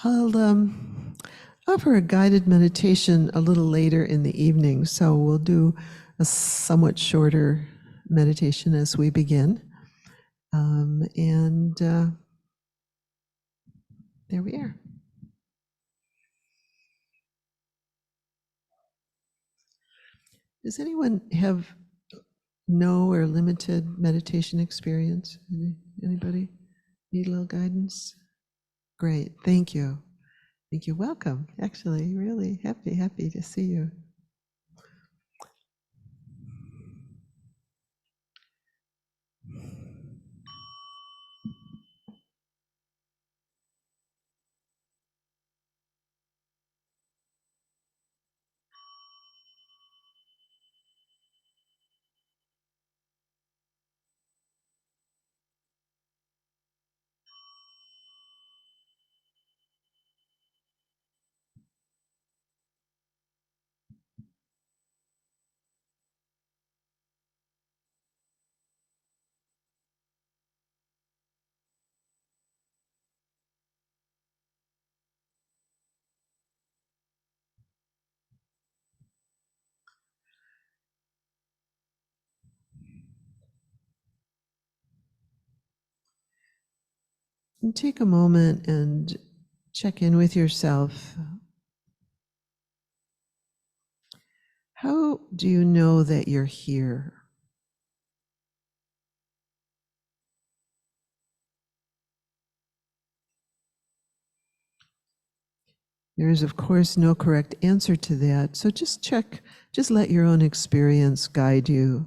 I'll offer a guided meditation a little later in the evening, so we'll do a somewhat shorter meditation as we begin. There we are. Does anyone have no or limited meditation experience? Anybody need a little guidance? Great, thank you. Thank you. Welcome. Actually, really happy to see you. And take a moment and check in with yourself. How do you know that you're here? There is, of course, no correct answer to that. So just let your own experience guide you.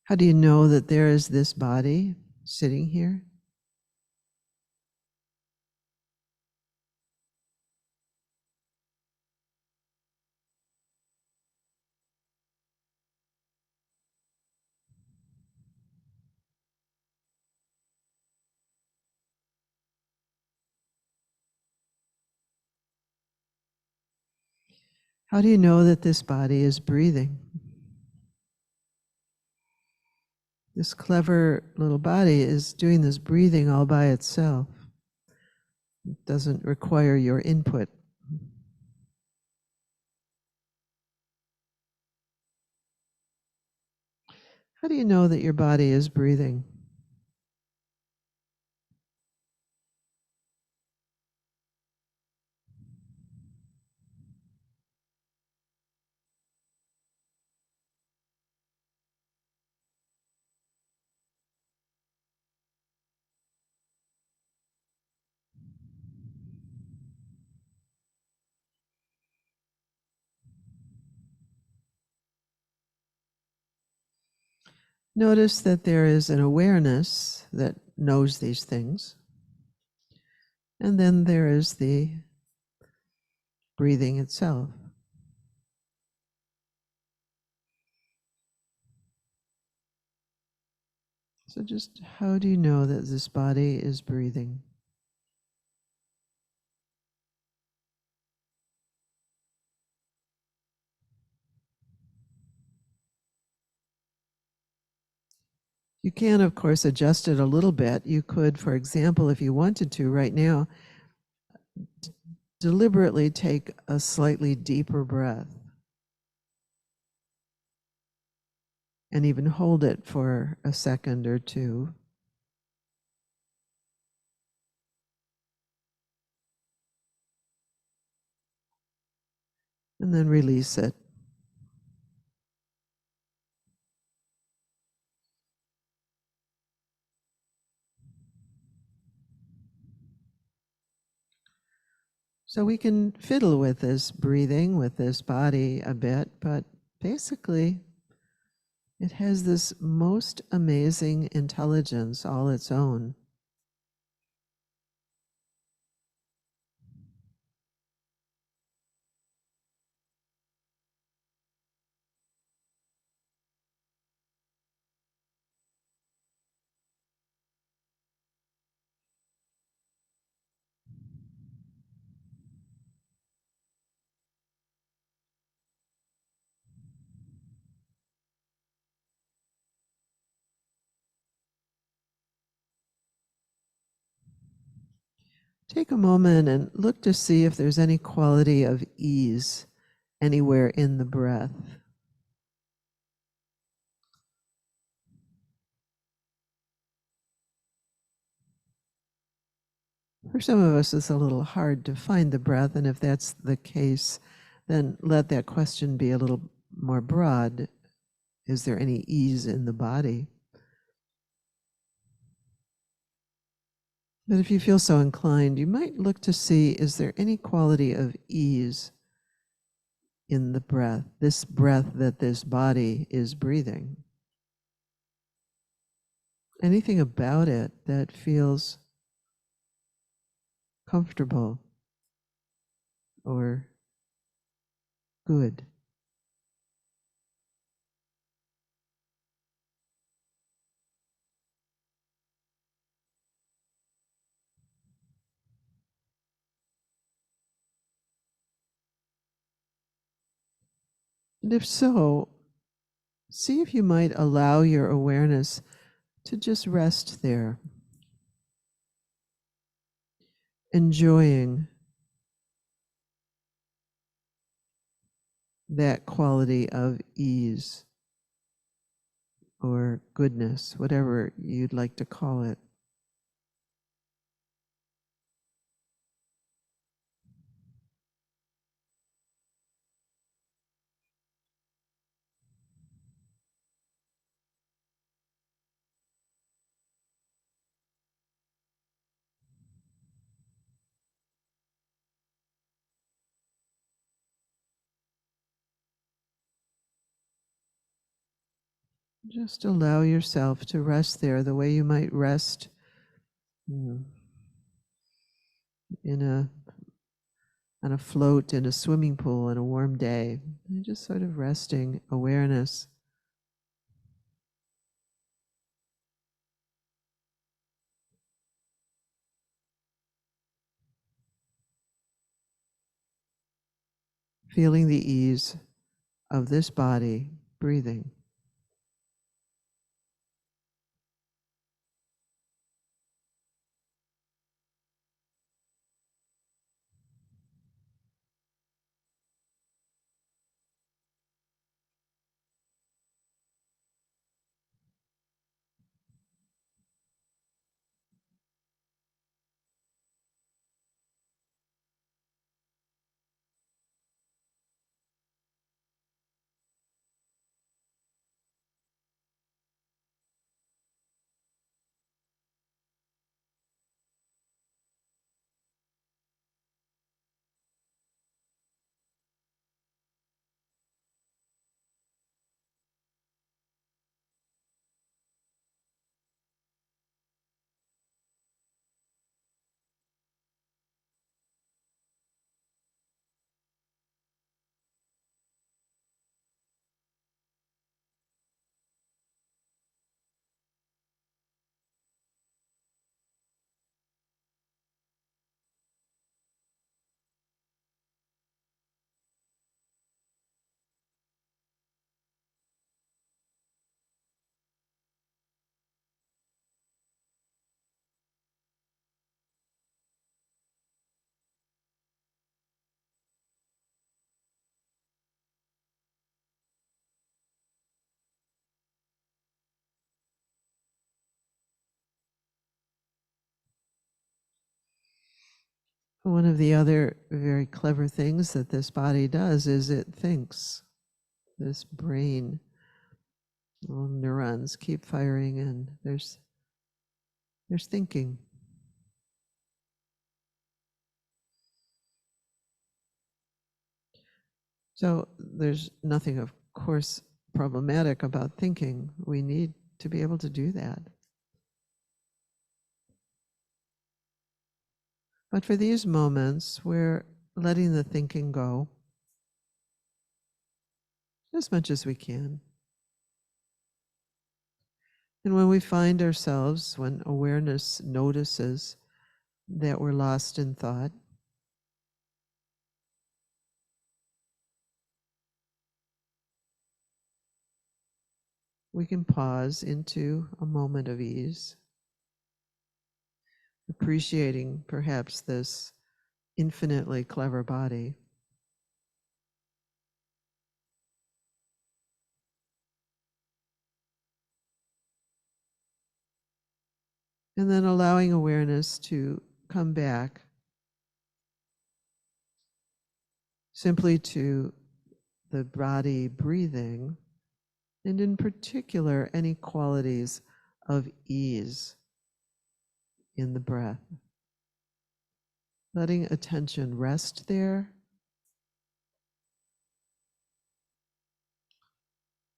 How do you know that there is this body sitting here? How do you know that this body is breathing? This clever little body is doing this breathing all by itself. It doesn't require your input. How do you know that your body is breathing? Notice that there is an awareness that knows these things. And then there is the breathing itself. So just how do you know that this body is breathing? You can, of course, adjust it a little bit. You could, for example, if you wanted to right now, deliberately take a slightly deeper breath and even hold it for a second or two. And then release it. So we can fiddle with this breathing, with this body a bit, but basically it has this most amazing intelligence all its own. Take a moment and look to see if there's any quality of ease anywhere in the breath. For some of us, it's a little hard to find the breath, and if that's the case, then let that question be a little more broad. Is there any ease in the body? But if you feel so inclined, you might look to see, is there any quality of ease in the breath, this breath that this body is breathing? Anything about it that feels comfortable or good? And if so, see if you might allow your awareness to just rest there, enjoying that quality of ease or goodness, whatever you'd like to call it. Just allow yourself to rest there the way you might rest in a on a float in a swimming pool on a warm day. And just sort of resting awareness. Feeling the ease of this body breathing. One of the other very clever things that this body does is it thinks. This brain, little neurons keep firing, and there's thinking. So there's nothing, of course, problematic about thinking. We need to be able to do that. But for these moments, we're letting the thinking go as much as we can. And when we find ourselves, when awareness notices that we're lost in thought, we can pause into a moment of ease. appreciating perhaps this infinitely clever body. And then allowing awareness to come back simply to the body breathing, and in particular, any qualities of ease in the breath. Letting attention rest there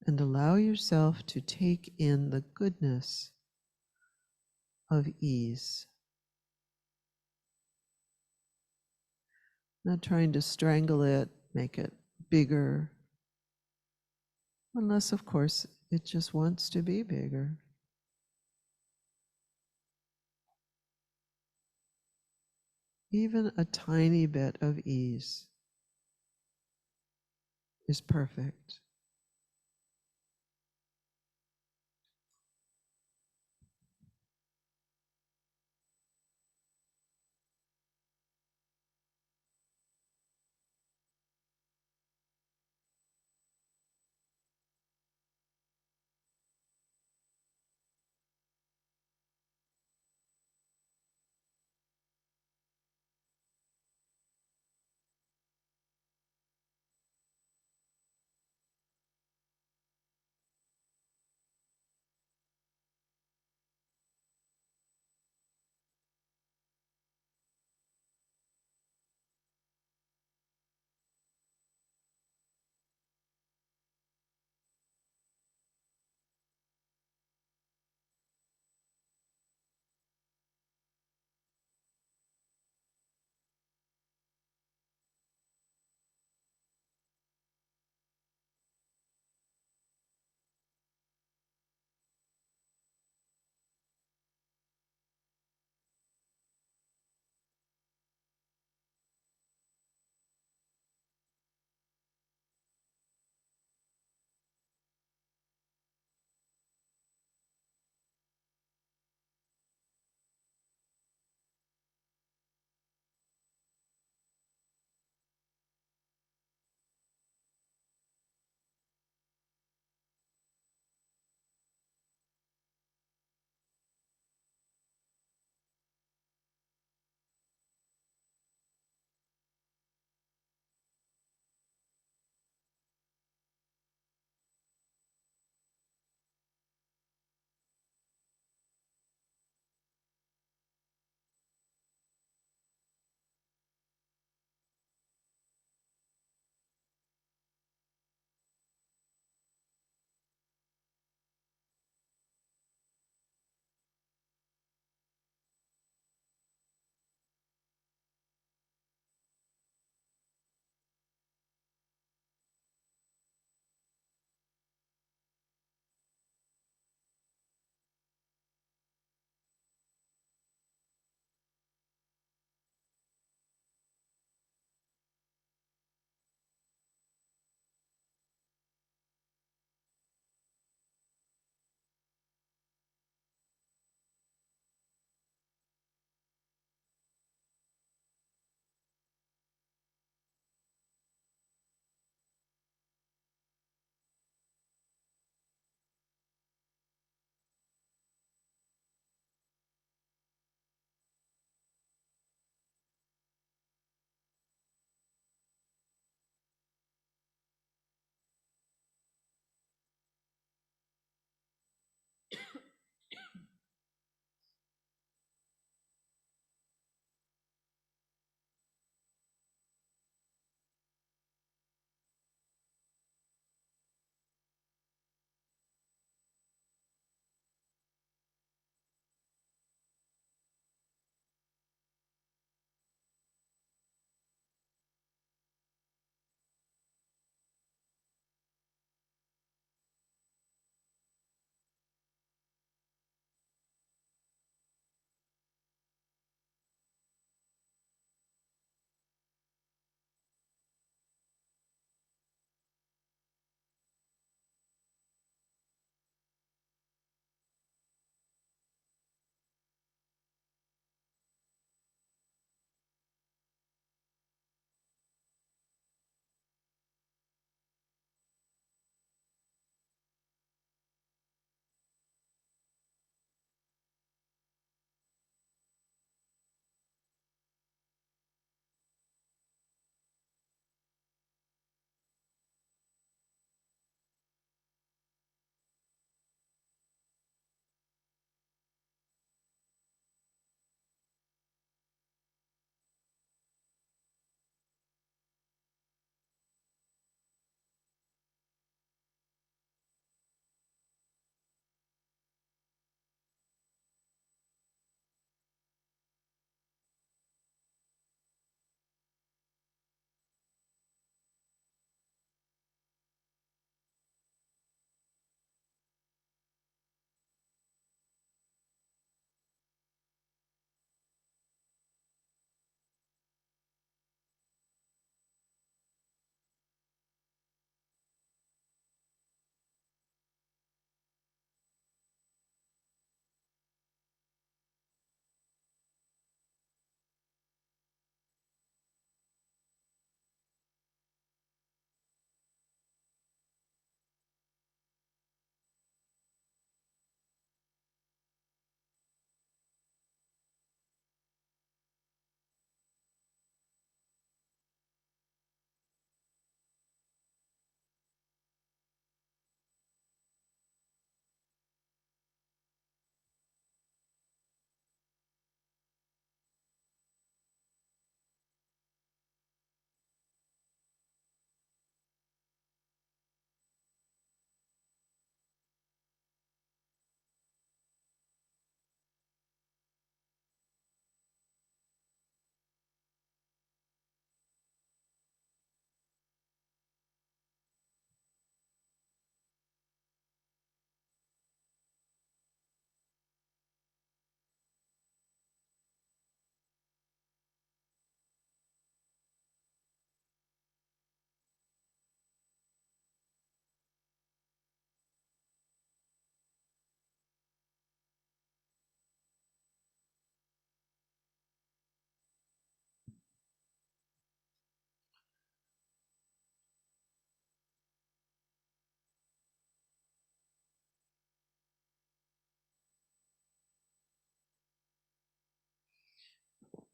and allow yourself to take in the goodness of ease. Not trying to strangle it, make it bigger, unless, of course, it just wants to be bigger. Even a tiny bit of ease is perfect.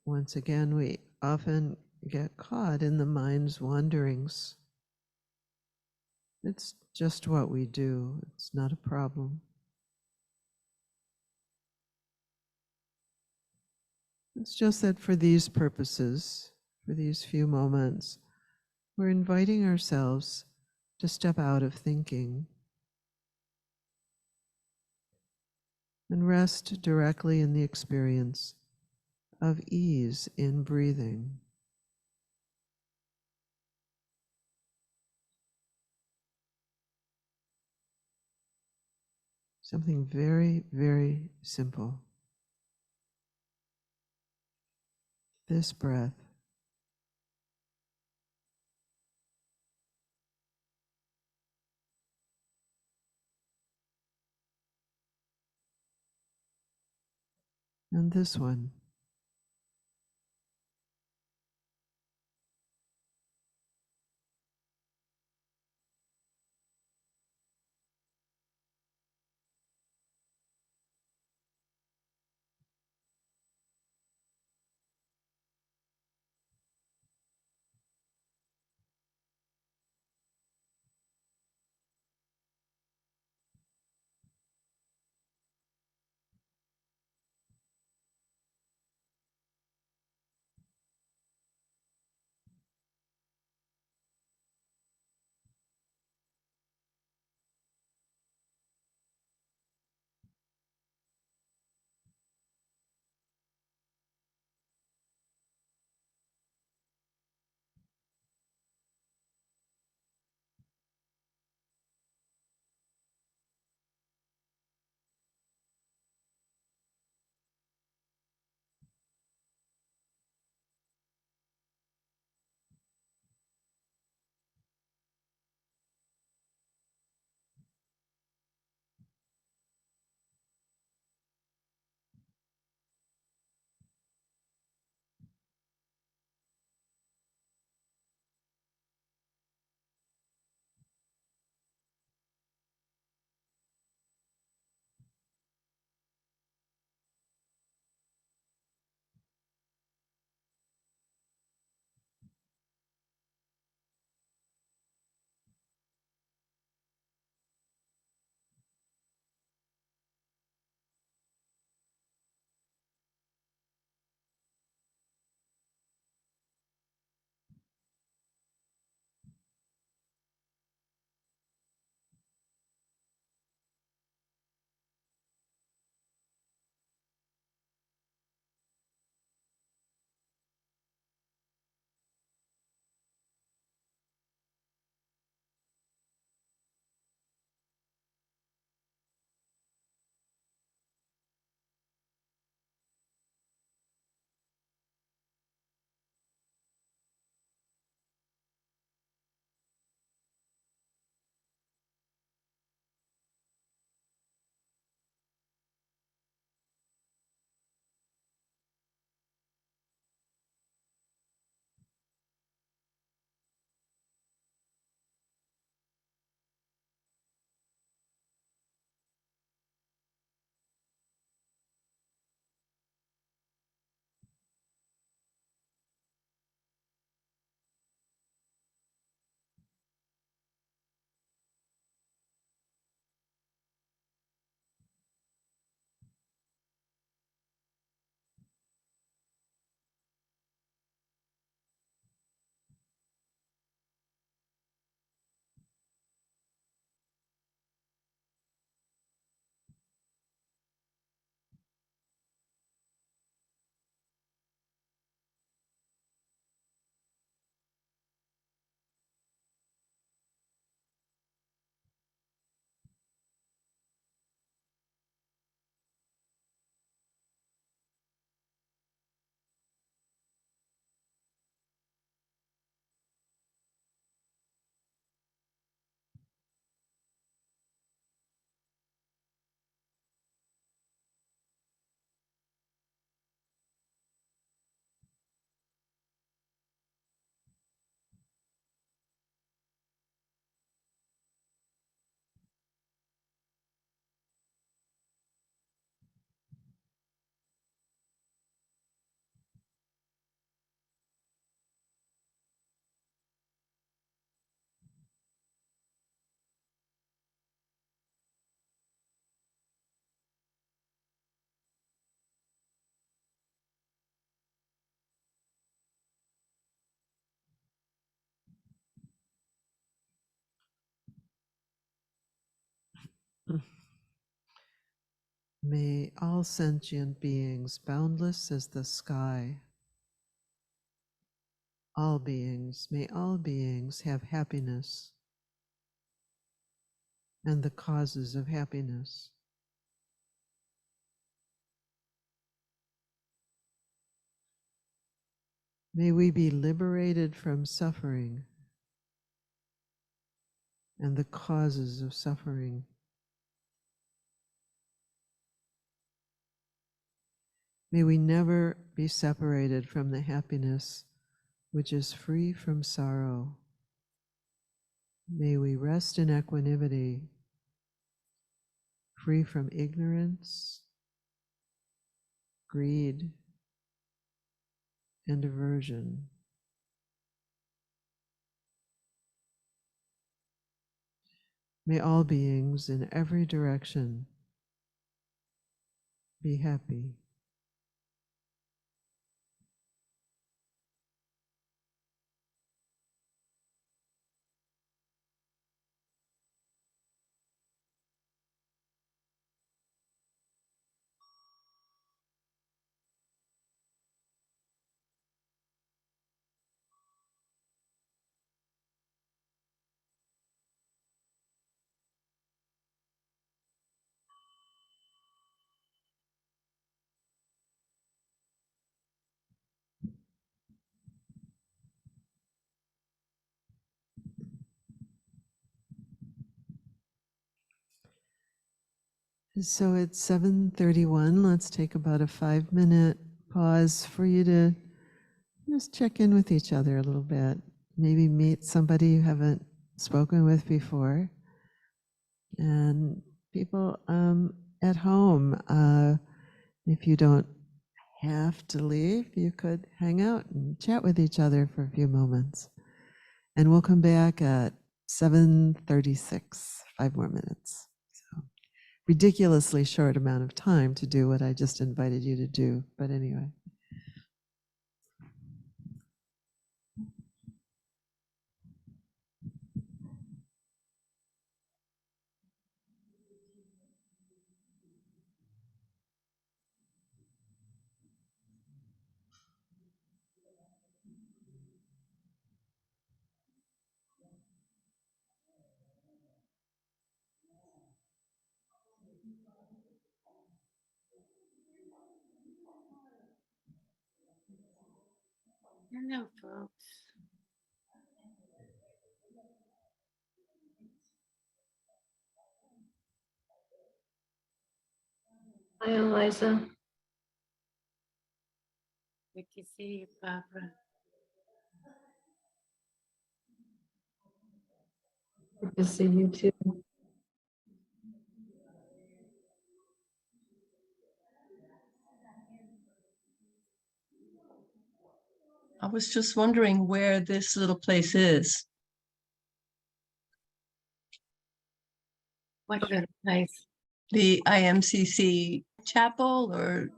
once again, we often get caught in the mind's wanderings. It's just what we do, it's not a problem. It's just that for these purposes, for these few moments, we're inviting ourselves to step out of thinking and rest directly in the experience of ease in breathing. Something very, very simple. This breath. And this one. May all sentient beings, boundless as the sky, may all beings have happiness and the causes of happiness. May we be liberated from suffering and the causes of suffering. May we never be separated from the happiness which is free from sorrow. May we rest in equanimity, free from ignorance, greed, and aversion. May all beings in every direction be happy. So it's 7:31. Let's take about a 5-minute pause for you to just check in with each other a little bit. Maybe meet somebody you haven't spoken with before. And people at home, if you don't have to leave, you could hang out and chat with each other for a few moments. And we'll come back at 7:36, 5 more minutes. So ridiculously short amount of time to do what I just invited you to do. But anyway. Hello, folks. Hi, Eliza. Good to see you, Barbara. Good to see you too. I was just wondering where this little place is. What little place? The IMCC chapel, or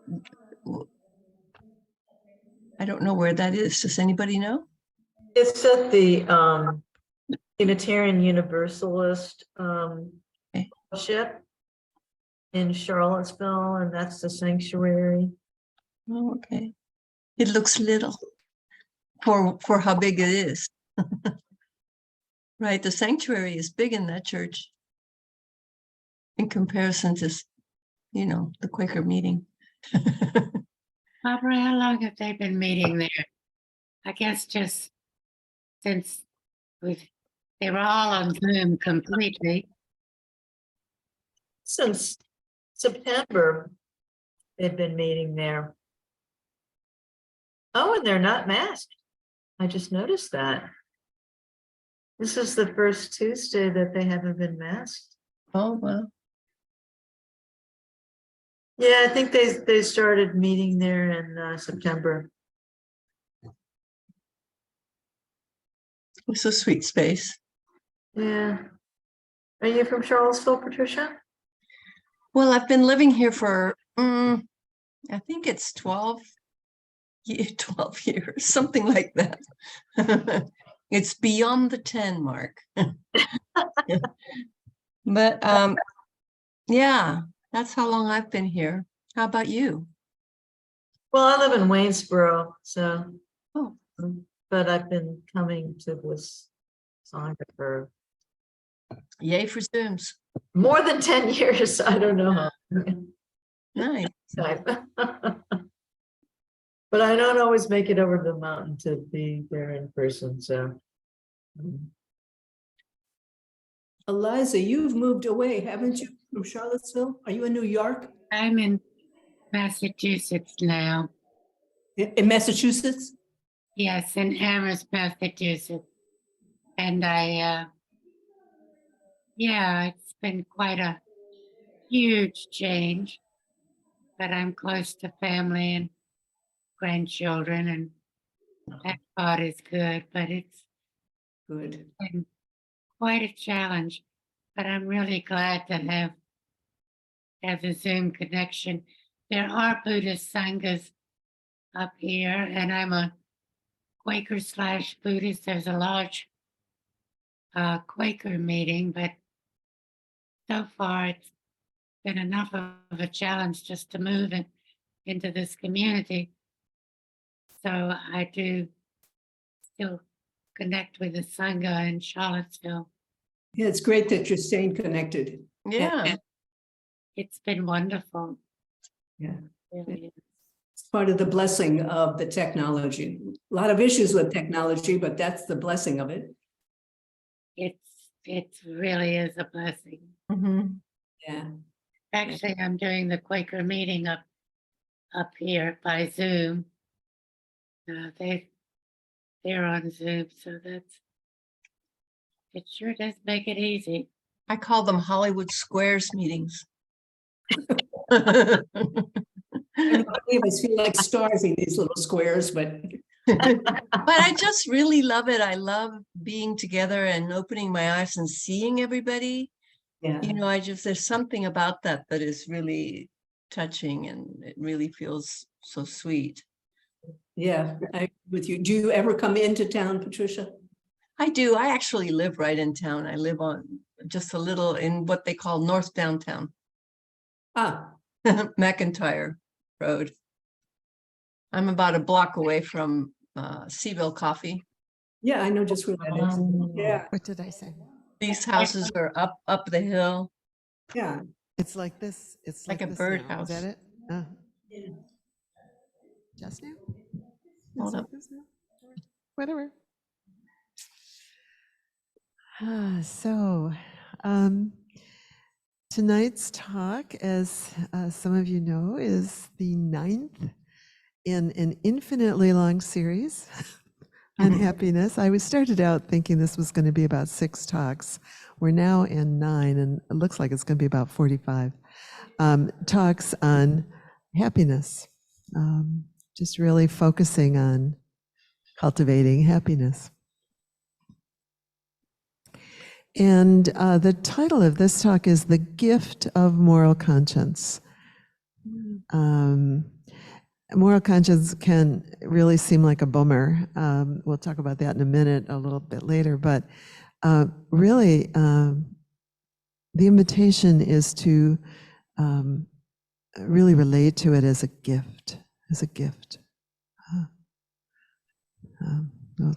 I don't know where that is. Does anybody know? It's at the Unitarian Universalist ship in Charlottesville, and that's the sanctuary. Oh, okay. It looks little for how big it is. Right, the sanctuary is big in that church in comparison to, you know, the Quaker meeting. Barbara, how long have they been meeting there? I guess just since they were all on Zoom completely. Since September, they've been meeting there. Oh, and they're not masked. I just noticed that. This is the first Tuesday that they haven't been masked. Oh, well. Yeah, I think they started meeting there in September. It's a sweet space. Yeah. Are you from Charlottesville, Patricia? Well, I've been living here for, I think it's 12 years, something like that. It's beyond the 10 mark. But Yeah, that's how long I've been here. How about you? Well, I live in Waynesboro, so, Oh, but I've been coming to this sangha for yay for Zooms. more than 10 years. I don't know how. Nice. But I don't always make it over the mountain to be there in person, so. Eliza, you've moved away, haven't you, from Charlottesville? Are you in New York? I'm in Massachusetts now. In Massachusetts? Yes, in Amherst, Massachusetts. And yeah, it's been quite a huge change, but I'm close to family and grandchildren, and that part is good, but it's Good. been quite a challenge. But I'm really glad to have a Zoom connection. There are Buddhist sanghas up here, and I'm a Quaker / Buddhist. There's a large Quaker meeting, but so far it's been enough of a challenge just to move into this community. So I do still connect with the Sangha in Charlottesville. Yeah, it's great that you're staying connected. Yeah. It's been wonderful. Yeah. It really is. It's part of the blessing of the technology. A lot of issues with technology, but that's the blessing of it. It really is a blessing. Mhm. Yeah. Actually, I'm doing the Quaker meeting up here by Zoom. They're on Zoom, so it sure does make it easy. I call them Hollywood Squares meetings. I don't know if any of us feel like stars in these little squares, but But I just really love it. I love being together and opening my eyes and seeing everybody. yeah. You know, there's something about that is really touching, and it really feels so sweet. Yeah, I agree with you. Do you ever come into town, Patricia? I do. I actually live right in town. I live on just a little in what they call North Downtown, Ah, McIntyre Road. I'm about a block away from Seaville Coffee. yeah, I know just where that is. Yeah, What did I say? These houses are up the hill. yeah. It's like this. It's Like like a this now. birdhouse. Is that it? Oh, Yeah. just now? Hold It's like up. this now? Whatever. So, tonight's talk, as some of you know, is the 9th in an infinitely long series on happiness. I started out thinking this was going to be about 6 talks. We're now in 9, and it looks like it's going to be about 45 talks on happiness. Just really focusing on cultivating happiness. And the title of this talk is The Gift of Moral Conscience. Moral conscience can really seem like a bummer. We'll talk about that in a minute, a little bit later, but really the invitation is to really relate to it as a gift, We'll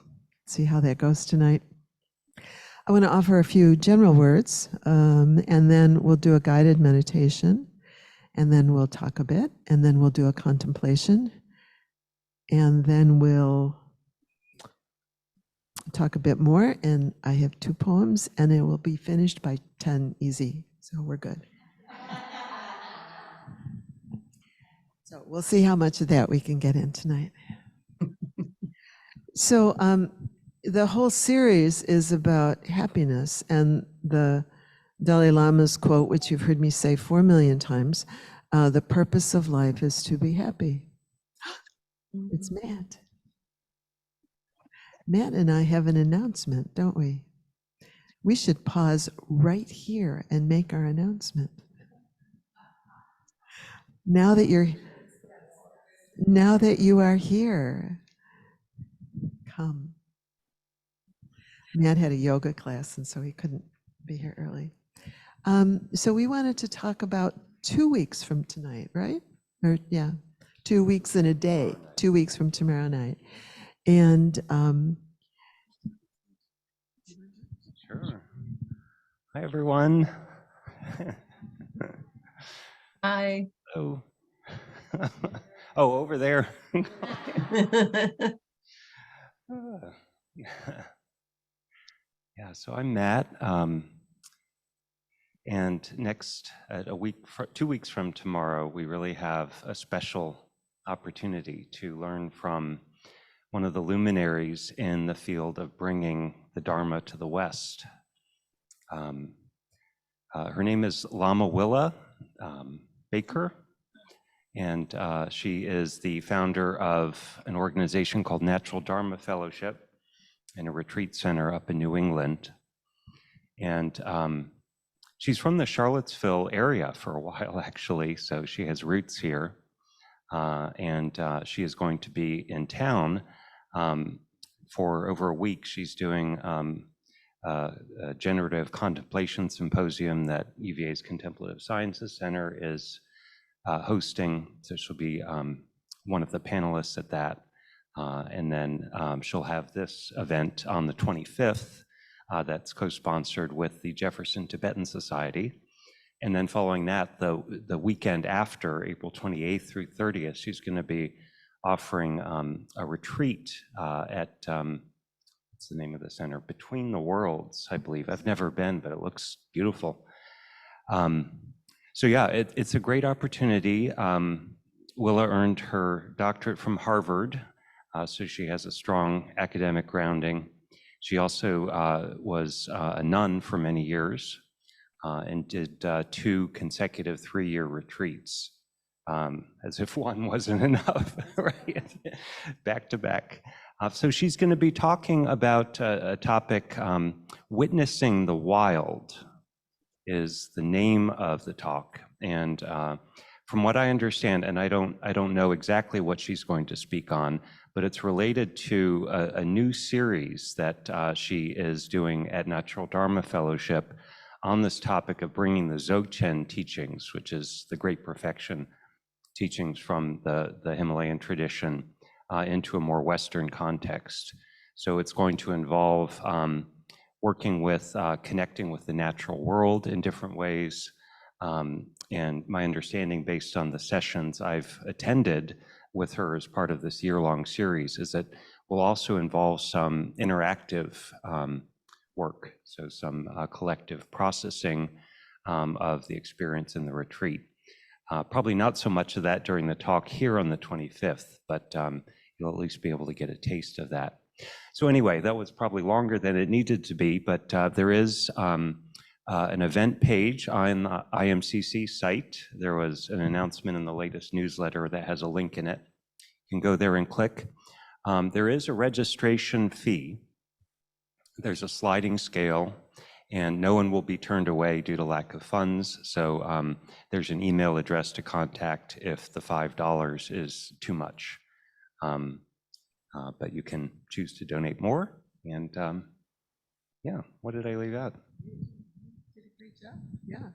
see how that goes tonight. I want to offer a few general words, and then we'll do a guided meditation, and then we'll talk a bit, and then we'll do a contemplation, and then we'll talk a bit more, and I have 2 poems, and it will be finished by 10 easy, so we're good. So we'll see how much of that we can get in tonight. So the whole series is about happiness, and the Dalai Lama's quote, which you've heard me say 4 million times, the purpose of life is to be happy. It's Matt. Matt and I have an announcement, don't we? We should pause right here and make our announcement. Now that you are here, come. Matt had a yoga class, and so he couldn't be here early. So we wanted to talk about 2 weeks from tonight, right? Or yeah, 2 weeks in a day, 2 weeks from tomorrow night. And Sure. Hi, everyone. Hi. Oh. Oh, over there. Yeah, so I'm Matt. And next, a week, 2 weeks from tomorrow, we really have a special opportunity to learn from one of the luminaries in the field of bringing the Dharma to the West. Her name is Lama Willa Baker, and she is the founder of an organization called Natural Dharma Fellowship and a retreat center up in New England. And she's from the Charlottesville area for a while, actually, so she has roots here. And she is going to be in town for over a week. She's doing a generative contemplation symposium that UVA's Contemplative Sciences Center is hosting. So she'll be one of the panelists at that. And then she'll have this event on the 25th that's co-sponsored with the Jefferson Tibetan Society. And then following that, the weekend after, April 28th through 30th, she's going to be offering a retreat at, what's the name of the center? Between the Worlds, I believe. I've never been, but it looks beautiful. So yeah, it's a great opportunity. Willa earned her doctorate from Harvard, so she has a strong academic grounding. She also was a nun for many years and did 2 consecutive 3-year retreats, as if one wasn't enough, right? Back to back. So she's going to be talking about a topic, witnessing the wild is the name of the talk. And from what I understand, and I don't know exactly what she's going to speak on, but it's related to a new series that she is doing at Natural Dharma Fellowship on this topic of bringing the Dzogchen teachings, which is the great perfection teachings from the Himalayan tradition, into a more Western context. So it's going to involve working with, connecting with the natural world in different ways. And my understanding, based on the sessions I've attended with her as part of this year-long series, is that will also involve some interactive work, so some collective processing of the experience in the retreat. Probably not so much of that during the talk here on the 25th, but you'll at least be able to get a taste of that. So anyway, that was probably longer than it needed to be, but there is an event page on the IMCC site. There was an announcement in the latest newsletter that has a link in it. You can go there and click. There is a registration fee. There's a sliding scale, and no one will be turned away due to lack of funds. So there's an email address to contact if the $5 is too much. But you can choose to donate more. And yeah, what did I leave out? Did a great job. Yeah.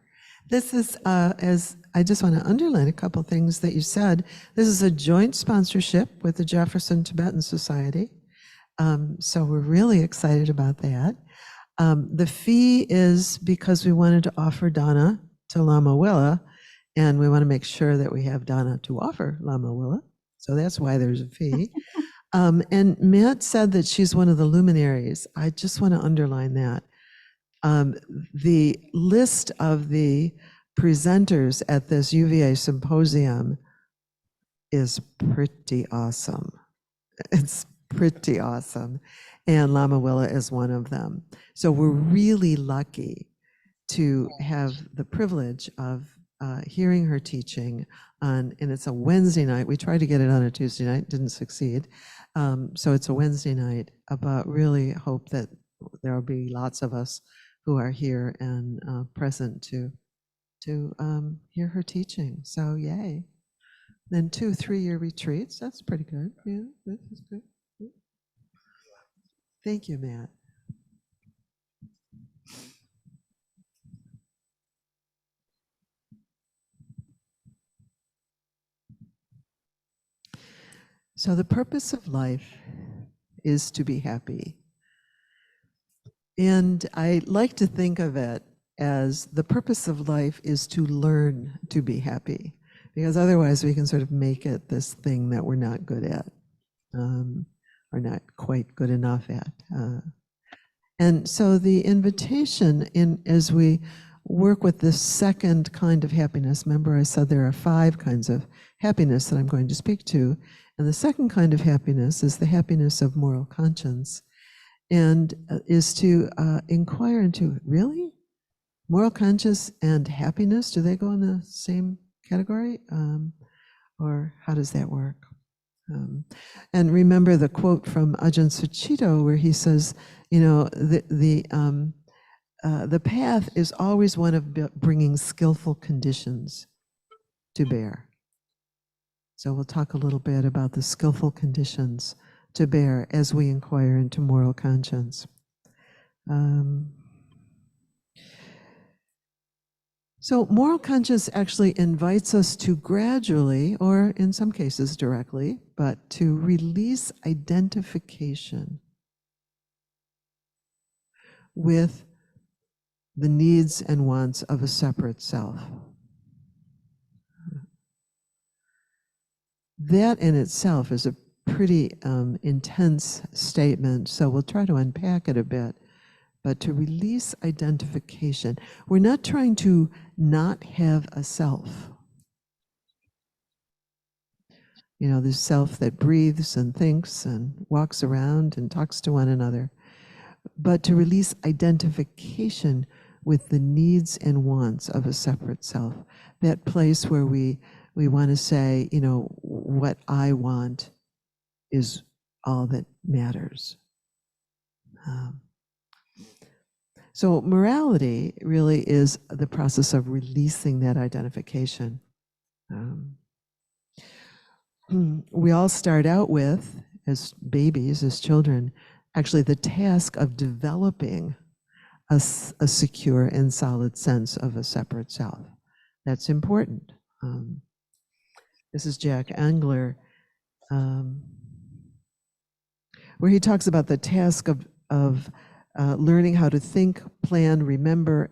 This is, as I just want to underline a couple things that you said. This is a joint sponsorship with the Jefferson Tibetan Society. So we're really excited about that. The fee is because we wanted to offer Dana to Lama Willa, and we want to make sure that we have Dana to offer Lama Willa. So that's why there's a fee. And Matt said that she's one of the luminaries. I just want to underline that. The list of the presenters at this UVA symposium is pretty awesome. It's pretty awesome. And Lama Willa is one of them. So we're really lucky to have the privilege of hearing her teaching and it's a Wednesday night. We tried to get it on a Tuesday night, didn't succeed. So it's a Wednesday night, but really hope that there will be lots of us who are here and present to hear her teaching. So yay. Then 2 3-year retreats, that's pretty good. Yeah, that is good. Thank you, Matt. So the purpose of life is to be happy. And I like to think of it as the purpose of life is to learn to be happy, because otherwise we can sort of make it this thing that we're not good at, or not quite good enough at. And so the invitation as we work with this second kind of happiness, remember I said there are 5 kinds of happiness that I'm going to speak to, and the second kind of happiness is the happiness of moral conscience, and is to inquire into, really? Moral conscience and happiness, do they go in the same category? Or how does that work? And remember the quote from Ajahn Sucitto where he says, you know, the path is always one of bringing skillful conditions to bear. So we'll talk a little bit about the skillful conditions to bear as we inquire into moral conscience. So moral conscience actually invites us to gradually, or in some cases directly, but to release identification with the needs and wants of a separate self. That in itself is a pretty intense statement, so we'll try to unpack it a bit. But to release identification, we're not trying to not have a self. You know, this self that breathes and thinks and walks around and talks to one another. But to release identification with the needs and wants of a separate self. That place where we want to say, you know, what I want is all that matters. So morality really is the process of releasing that identification. We all start out with, as babies, as children, actually the task of developing a secure and solid sense of a separate self. That's important. This is Jack Engler, where he talks about the task of learning how to think, plan, remember,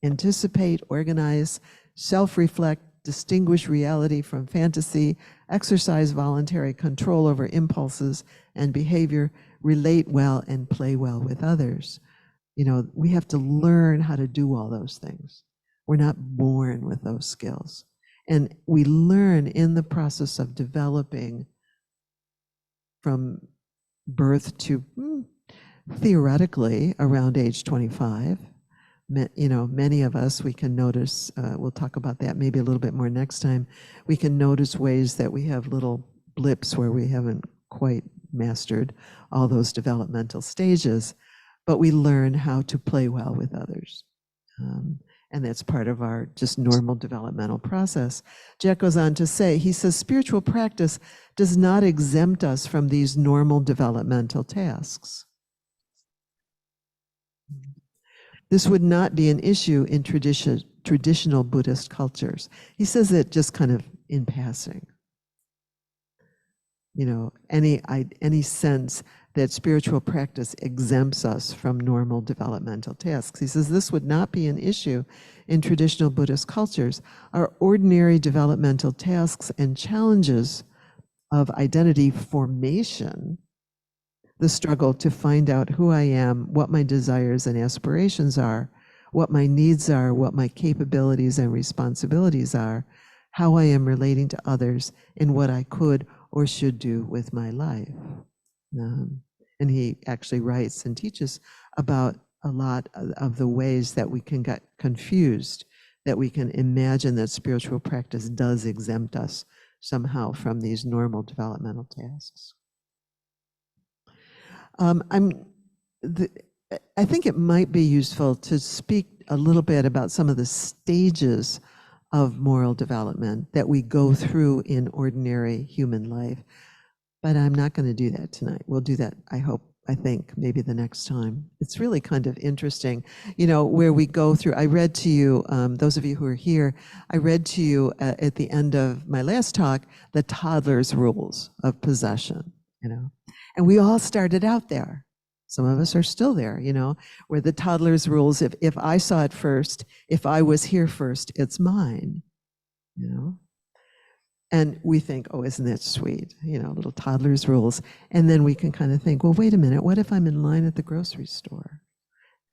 anticipate, organize, self-reflect, distinguish reality from fantasy, exercise voluntary control over impulses and behavior, relate well, and play well with others. You know, we have to learn how to do all those things. We're not born with those skills. And we learn in the process of developing from birth to theoretically around age 25. You know, many of us, we can notice, we'll talk about that maybe a little bit more next time, we can notice ways that we have little blips where we haven't quite mastered all those developmental stages, but we learn how to play well with others. And that's part of our just normal developmental process. Jack goes on to say, he says, spiritual practice does not exempt us from these normal developmental tasks. This would not be an issue in traditional Buddhist cultures. He says it just kind of in passing. You know, any sense that spiritual practice exempts us from normal developmental tasks. He says this would not be an issue in traditional Buddhist cultures. Our ordinary developmental tasks and challenges of identity formation, the struggle to find out who I am, what my desires and aspirations are, what my needs are, what my capabilities and responsibilities are, how I am relating to others, and what I could or should do with my life. And he actually writes and teaches about a lot of the ways that we can get confused, that we can imagine that spiritual practice does exempt us somehow from these normal developmental tasks. I think it might be useful to speak a little bit about some of the stages of moral development that we go through in ordinary human life, but I'm not going to do that tonight. We'll do that, I hope, I think, maybe the next time. It's really kind of interesting, where we go through. I read to you, those of you who are here, I read to you at the end of my last talk, the toddler's rules of possession, and we all started out there. Some of us are still there, where the toddler's rules, if I saw it first, if I was here first, it's mine, And we think, oh, isn't that sweet? Little toddler's rules. And then we can kind of think, well, wait a minute, what if I'm in line at the grocery store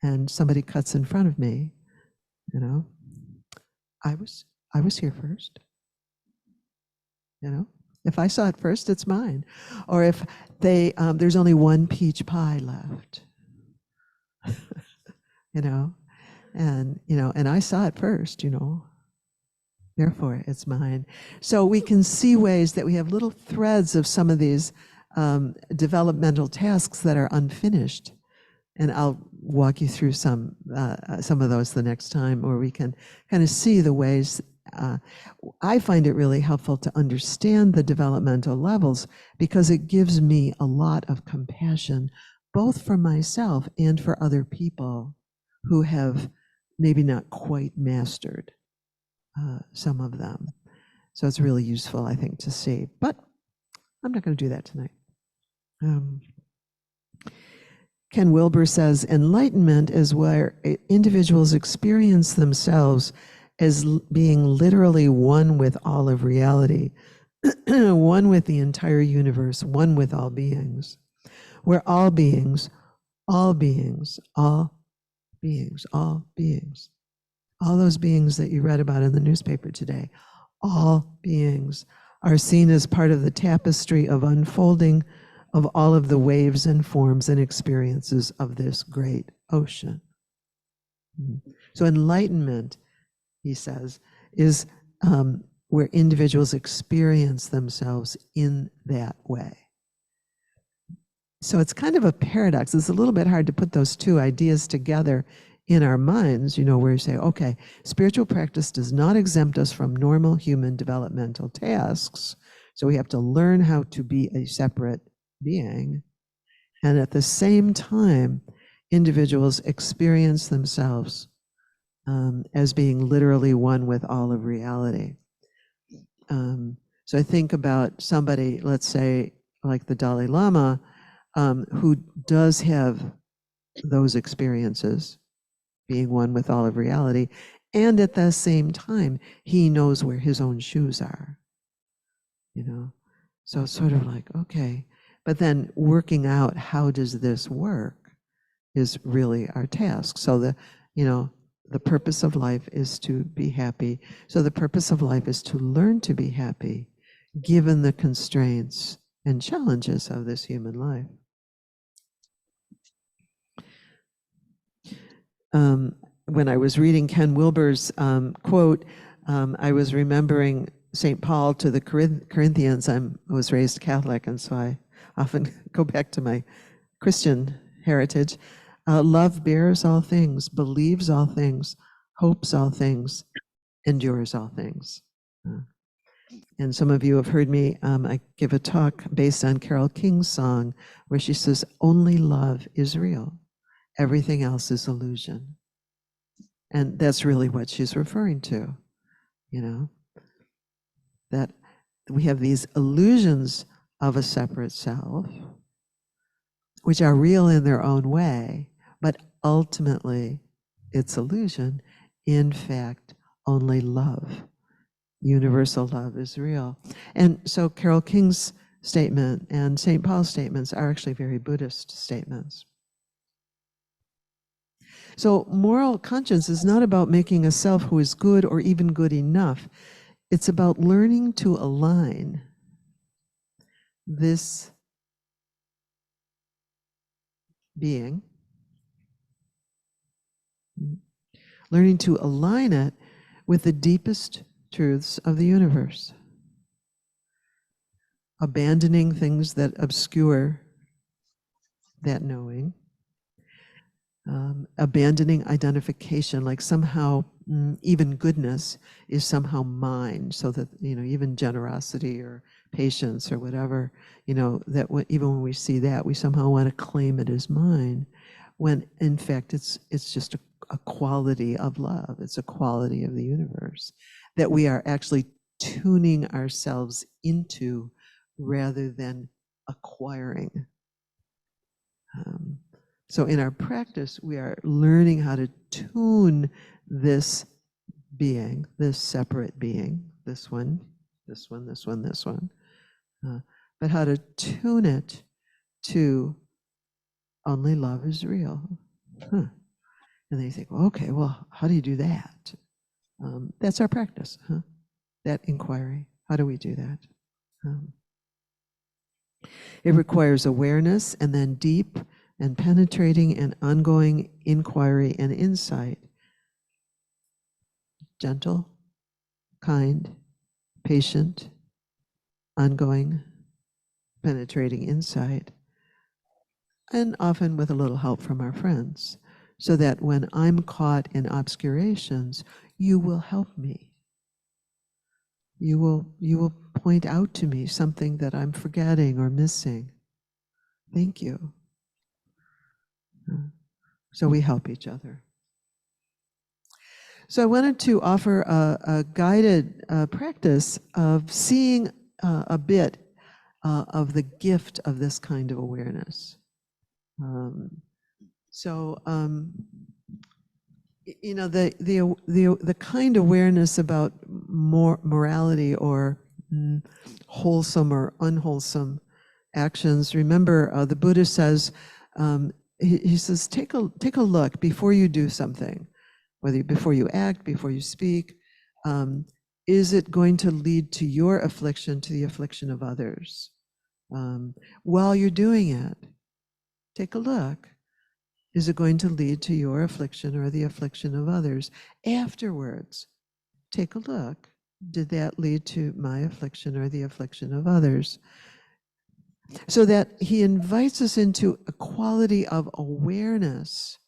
and somebody cuts in front of me? I was here first. If I saw it first, it's mine. Or if there's only one peach pie left, and I saw it first, therefore it's mine. So we can see ways that we have little threads of some of these developmental tasks that are unfinished. And I'll walk you through some of those the next time, where we can kind of see the ways. I find it really helpful to understand the developmental levels, because it gives me a lot of compassion, both for myself and for other people who have maybe not quite mastered some of them. So it's really useful, I think, to see. But I'm not going to do that tonight. Ken Wilber says, enlightenment is where individuals experience themselves as being literally one with all of reality, one with the entire universe, one with all beings, where all beings, all beings, all beings, all beings, all those beings that you read about in the newspaper today, all beings are seen as part of the tapestry of unfolding of all of the waves and forms and experiences of this great ocean. So enlightenment, he says, is where individuals experience themselves in that way. So it's kind of a paradox. It's a little bit hard to put those two ideas together in our minds, where you say, okay, spiritual practice does not exempt us from normal human developmental tasks. So we have to learn how to be a separate being. And at the same time, individuals experience themselves as being literally one with all of reality. So I think about somebody, let's say, like the Dalai Lama, who does have those experiences, being one with all of reality, and at the same time, he knows where his own shoes are. So it's sort of like, okay, but then working out how does this work is really our task. So the purpose of life is to be happy. So the purpose of life is to learn to be happy, given the constraints and challenges of this human life. When I was reading Ken Wilber's quote, I was remembering St. Paul to the Corinthians. I was raised Catholic, and so I often go back to my Christian heritage. Love bears all things, believes all things, hopes all things, endures all things. And some of you have heard me, I give a talk based on Carole King's song, where she says, only love is real. Everything else is illusion. And that's really what she's referring to, that we have these illusions of a separate self, which are real in their own way, but ultimately it's illusion. In fact, only love, universal love, is real. And so Carole King's statement and St. Paul's statements are actually very Buddhist statements. So moral conscience is not about making a self who is good or even good enough. It's about learning to align this being, learning to align it with the deepest truths of the universe, abandoning things that obscure that knowing, abandoning identification, like somehow even goodness is somehow mine, so that even generosity or patience or whatever, that even when we see that, we somehow want to claim it as mine, when in fact it's just a quality of love. It's a quality of the universe that we are actually tuning ourselves into rather than acquiring. So in our practice, we are learning how to tune this being, this separate being, this one, this one, this one, this one, but how to tune it to only love is real. And then you think, well, okay, well, how do you do that? That's our practice, that inquiry. How do we do that? It requires awareness and then deep and penetrating and ongoing inquiry and insight. Gentle, kind, patient, ongoing, penetrating insight, and often with a little help from our friends, so that when I'm caught in obscurations, you will help me. You will point out to me something that I'm forgetting or missing. Thank you. So we help each other. So I wanted to offer a guided practice of seeing a bit of the gift of this kind of awareness. The kind of awareness about morality or wholesome or unwholesome actions. Remember, the Buddha says, he says, take a look before you do something, whether before you act, before you speak. Is it going to lead to your affliction, to the affliction of others? While you're doing it, take a look. Is it going to lead to your affliction or the affliction of others? Afterwards, take a look. Did that lead to my affliction or the affliction of others? So that he invites us into a quality of awareness.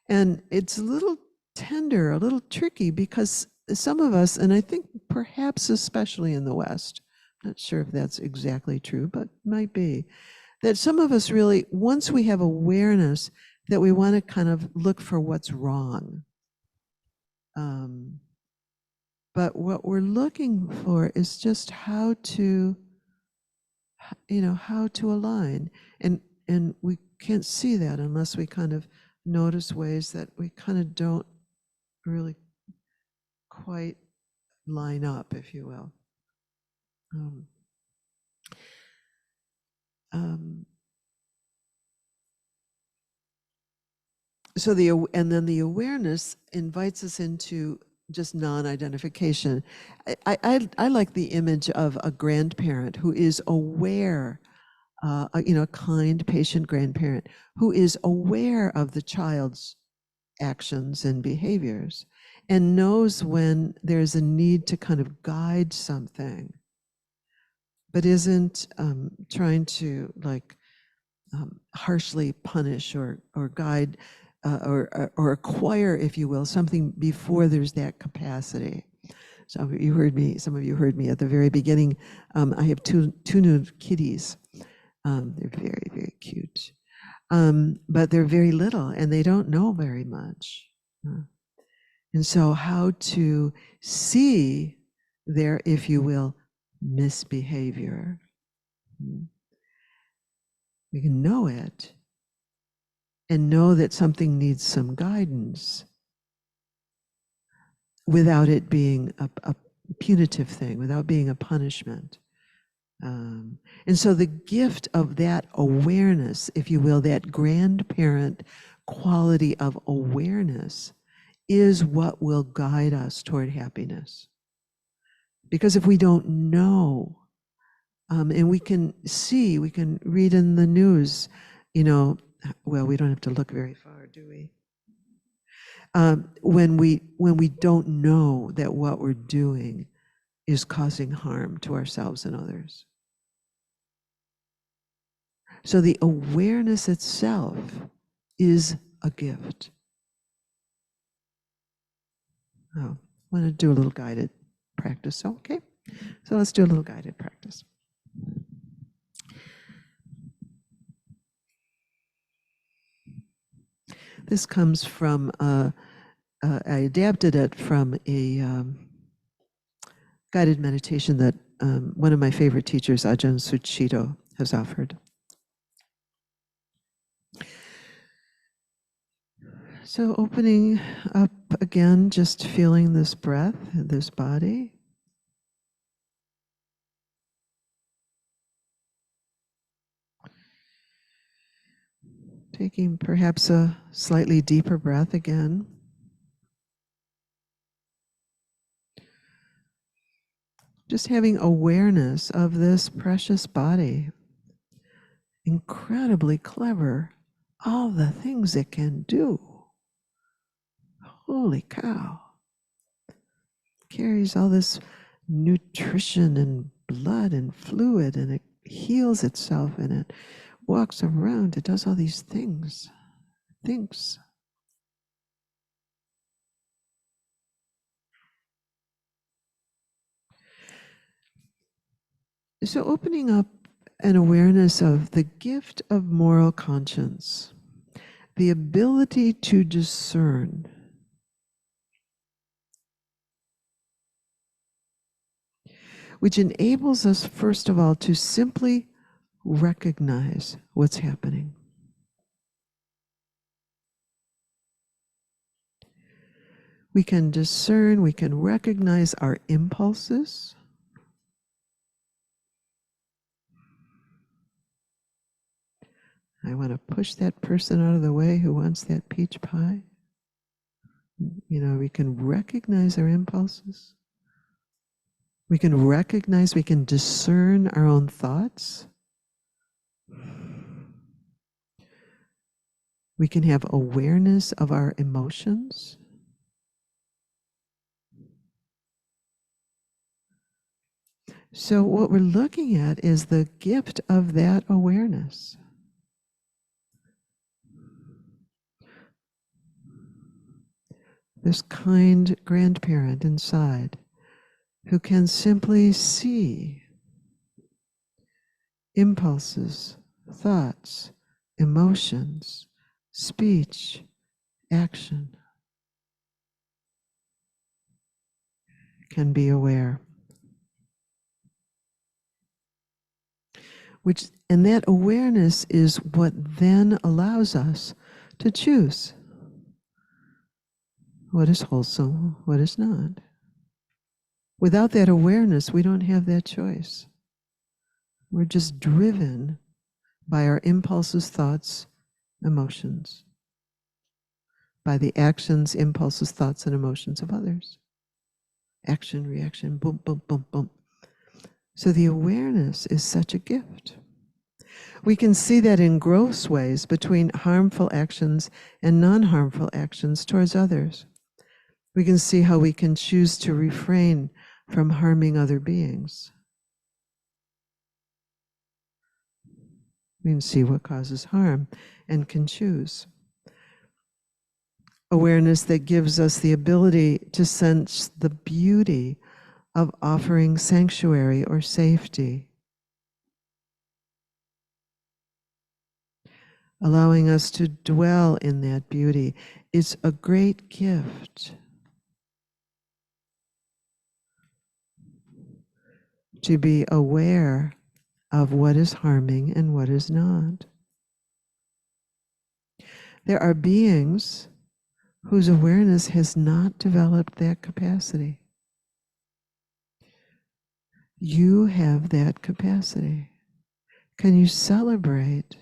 And it's a little tender, a little tricky, because some of us, and I think perhaps especially in the West, I'm not sure if that's exactly true, but might be, that some of us really, once we have awareness, that we want to kind of look for what's wrong. But what we're looking for is just how to align. And we can't see that unless we kind of notice ways that we kind of don't really quite line up, if you will. And then the awareness invites us into just non-identification. I like the image of a grandparent who is aware, a kind, patient grandparent who is aware of the child's actions and behaviors and knows when there's a need to kind of guide something, but isn't trying to harshly punish or guide or acquire, if you will, something before there's that capacity. Some of you heard me at the very beginning. I have two new kitties. They're very, very cute. But they're very little and they don't know very much. And so how to see their, if you will, misbehavior. We can know it and know that something needs some guidance without it being a punitive thing, without being a punishment. And so the gift of that awareness, if you will, that grandparent quality of awareness is what will guide us toward happiness. Because if we don't know, and we can see, we can read in the news, well, we don't have to look very far, do we? When we don't know that what we're doing is causing harm to ourselves and others. So the awareness itself is a gift. Oh, I want to do a little guided practice, okay? So let's do a little guided practice. This comes from, I adapted it from a guided meditation that one of my favorite teachers, Ajahn Suchito, has offered. So opening up again, just feeling this breath, this body. Taking perhaps a slightly deeper breath again. Just having awareness of this precious body. Incredibly clever. All the things it can do. Holy cow. Carries all this nutrition and blood and fluid, and it heals itself, and it walks around. It does all these things. Thinks. So opening up an awareness of the gift of moral conscience, the ability to discern, which enables us, first of all, to simply recognize what's happening. We can discern, we can recognize our impulses. I want to push that person out of the way who wants that peach pie. You know, we can recognize our impulses. We can recognize, we can discern our own thoughts. We can have awareness of our emotions. So what we're looking at is the gift of that awareness. This kind grandparent inside who can simply see impulses, thoughts, emotions, speech, action, can be aware. And that awareness is what then allows us to choose what is wholesome, what is not. Without that awareness, we don't have that choice. We're just driven by our impulses, thoughts, emotions, by the actions, impulses, thoughts, and emotions of others. Action, reaction, boom, boom, boom, boom. So the awareness is such a gift. We can see that in gross ways between harmful actions and non-harmful actions towards others. We can see how we can choose to refrain from harming other beings. We can see what causes harm and can choose. Awareness that gives us the ability to sense the beauty of offering sanctuary or safety, allowing us to dwell in that beauty is a great gift. To be aware of what is harming and what is not. There are beings whose awareness has not developed that capacity. You have that capacity. Can you celebrate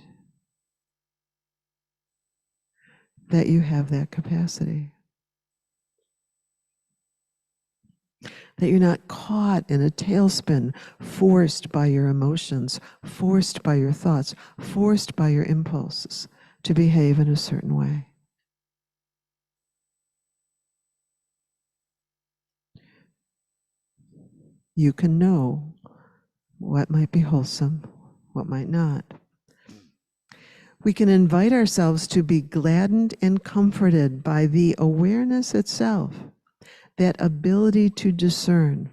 that you have that capacity? That you're not caught in a tailspin, forced by your emotions, forced by your thoughts, forced by your impulses to behave in a certain way. You can know what might be wholesome, what might not. We can invite ourselves to be gladdened and comforted by the awareness itself, that ability to discern.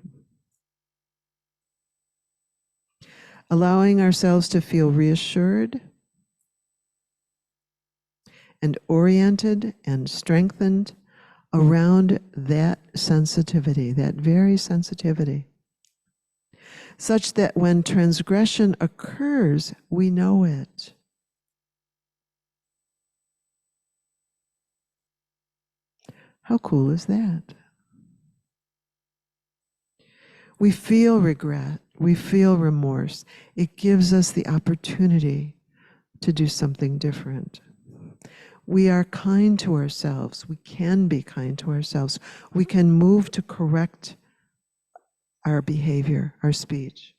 allowing ourselves to feel reassured and oriented and strengthened around that sensitivity, that very sensitivity, such that when transgression occurs, we know it. How cool is that? We feel regret, we feel remorse. It gives us the opportunity to do something different. We are kind to ourselves. We can be kind to ourselves. We can move to correct our behavior, our speech.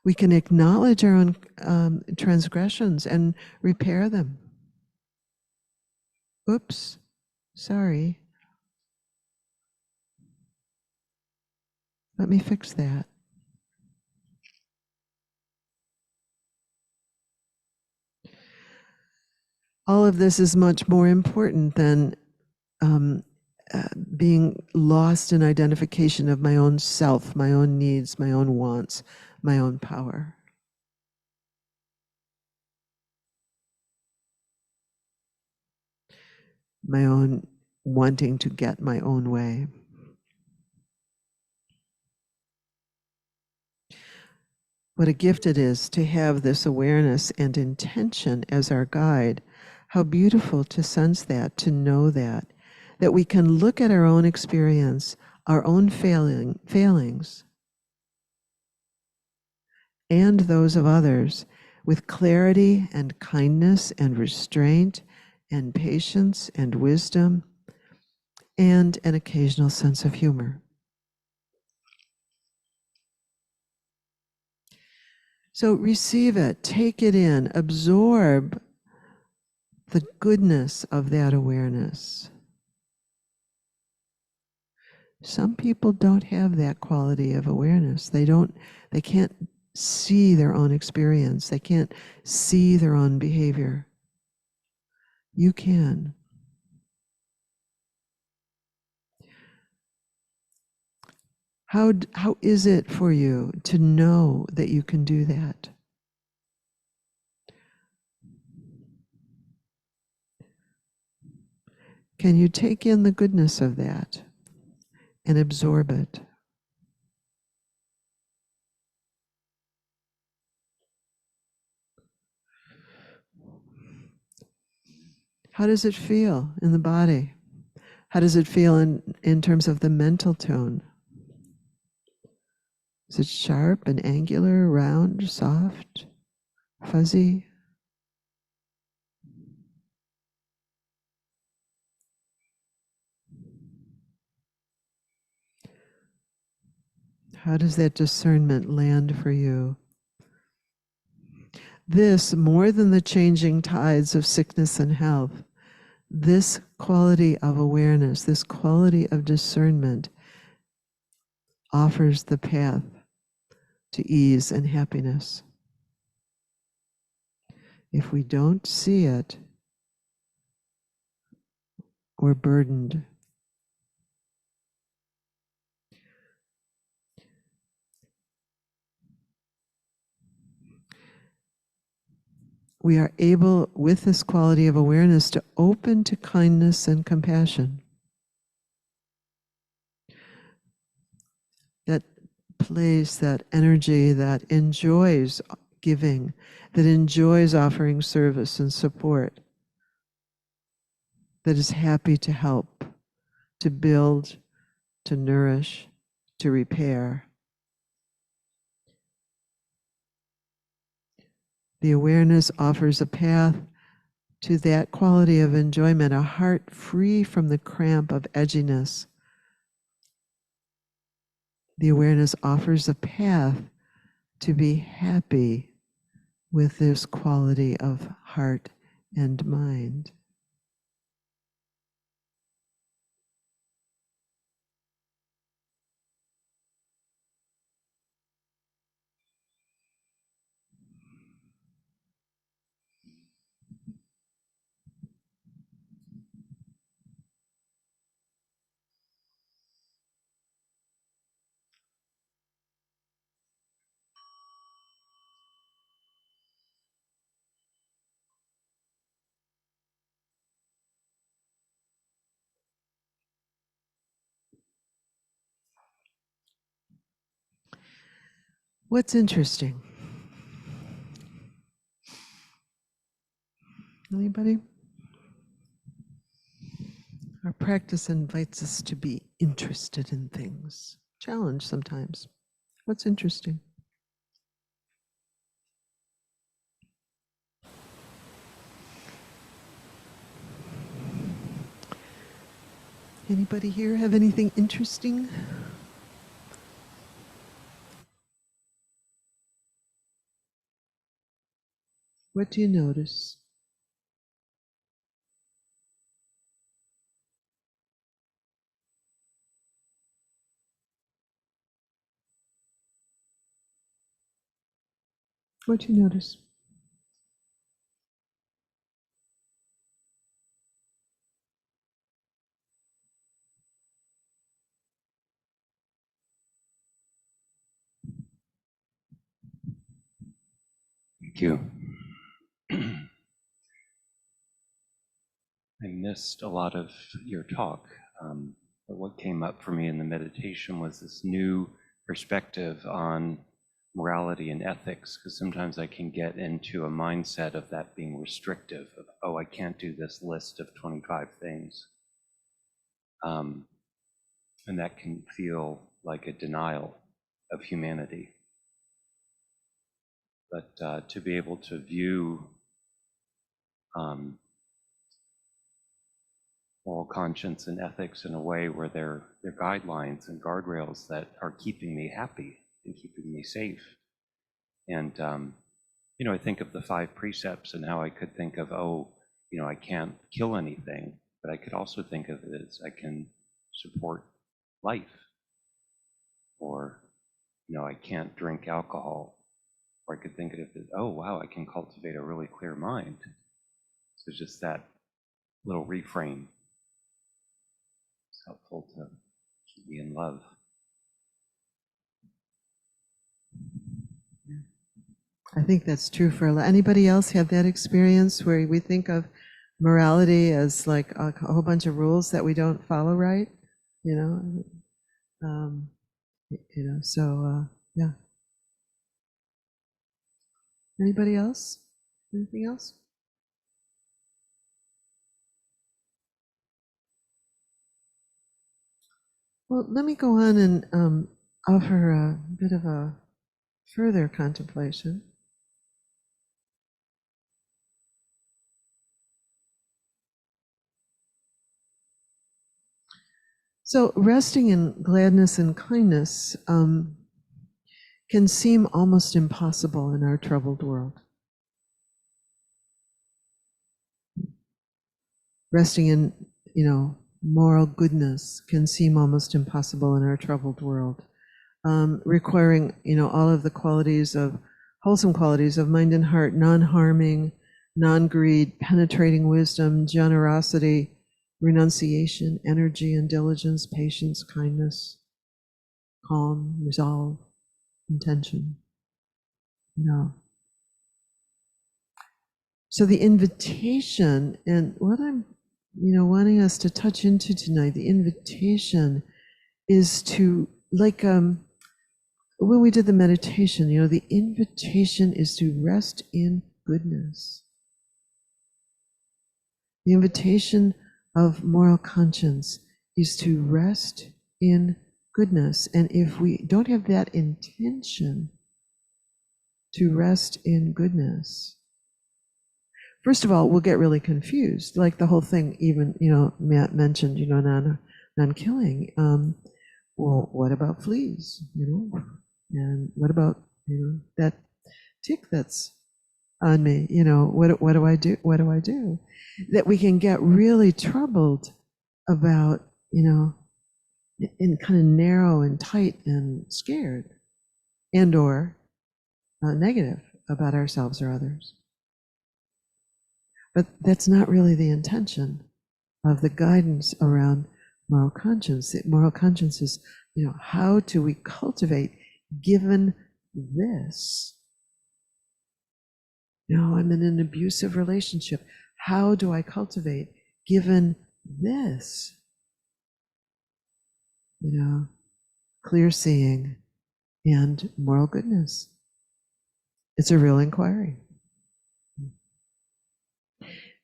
We can acknowledge our own transgressions and repair them. Oops, sorry. Let me fix that. All of this is much more important than being lost in identification of my own self, my own needs, my own wants, my own power. My own wanting to get my own way. What a gift it is to have this awareness and intention as our guide. How beautiful to sense that, to know that we can look at our own experience, our own failings, and those of others with clarity and kindness and restraint and patience and wisdom and an occasional sense of humor. So receive it, take it in, absorb the goodness of that awareness. Some people don't have that quality of awareness. They can't see their own experience. They can't see their own behavior. You can. How is it for you to know that you can do that? Can you take in the goodness of that and absorb it? How does it feel in the body? How does it feel in terms of the mental tone? Is it sharp and angular, round, soft, fuzzy? How does that discernment land for you? This, more than the changing tides of sickness and health, this quality of awareness, this quality of discernment offers the path to ease and happiness. If we don't see it, we're burdened. We are able, with this quality of awareness, to open to kindness and compassion. That place, that energy that enjoys giving, that enjoys offering service and support, that is happy to help, to build, to nourish, to repair. The awareness offers a path to that quality of enjoyment, a heart free from the cramp of edginess. The awareness offers a path to be happy with this quality of heart and mind. What's interesting? Anybody? Our practice invites us to be interested in things. Challenge sometimes. What's interesting? Anybody here have anything interesting? What do you notice? What do you notice? Thank you. I missed a lot of your talk, but what came up for me in the meditation was this new perspective on morality and ethics, because sometimes I can get into a mindset of that being restrictive, of, oh, I can't do this list of 25 things. And that can feel like a denial of humanity. But to be able to view moral conscience and ethics in a way where they're guidelines and guardrails that are keeping me happy and keeping me safe. And, I think of the 5 precepts and how I could think of, I can't kill anything, but I could also think of it as I can support life. Or, I can't drink alcohol. Or I could think of it as, oh, wow, I can cultivate a really clear mind. So just that little reframe. It's helpful to keep me in love. I think that's true for anybody else have that experience where we think of morality as like a whole bunch of rules that we don't follow right, so yeah. Anybody else? Anything else? Well, let me go on and offer a bit of a further contemplation. So resting in gladness and kindness can seem almost impossible in our troubled world. Resting in, moral goodness can seem almost impossible in our troubled world, requiring, all of the qualities of, wholesome qualities of mind and heart, non-harming, non-greed, penetrating wisdom, generosity, renunciation, energy and diligence, patience, kindness, calm, resolve, intention. So the invitation, and what I'm, wanting us to touch into tonight, the invitation is to, like, when we did the meditation, the invitation is to rest in goodness. The invitation of moral conscience is to rest in goodness. And if we don't have that intention to rest in goodness, first of all, we'll get really confused. Like the whole thing, even, Matt mentioned, non-killing. Well, what about fleas, And what about, that tick that's on me? What do I do? What do I do? That we can get really troubled about, and kind of narrow and tight and scared and or negative about ourselves or others. But that's not really the intention of the guidance around moral conscience. Moral conscience is, how do we cultivate given this? I'm in an abusive relationship. How do I cultivate given this? Clear seeing, and moral goodness. It's a real inquiry.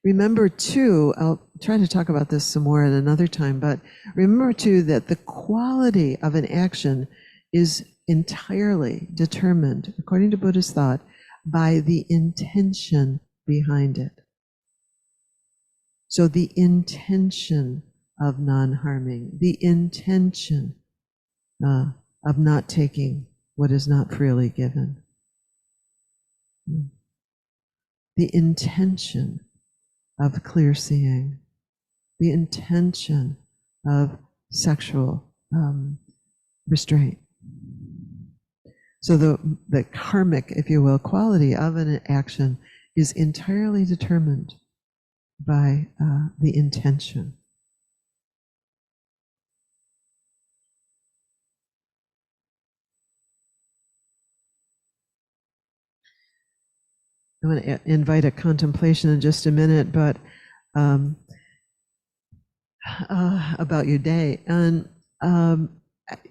Remember too, I'll try to talk about this some more at another time, but remember too that the quality of an action is entirely determined, according to Buddhist thought, by the intention behind it. So the intention of non-harming, the intention of not taking what is not freely given, the intention of clear seeing, the intention of sexual restraint. So the karmic, if you will, quality of an action is entirely determined by the intention. I'm going to invite a contemplation in just a minute, but about your day. And I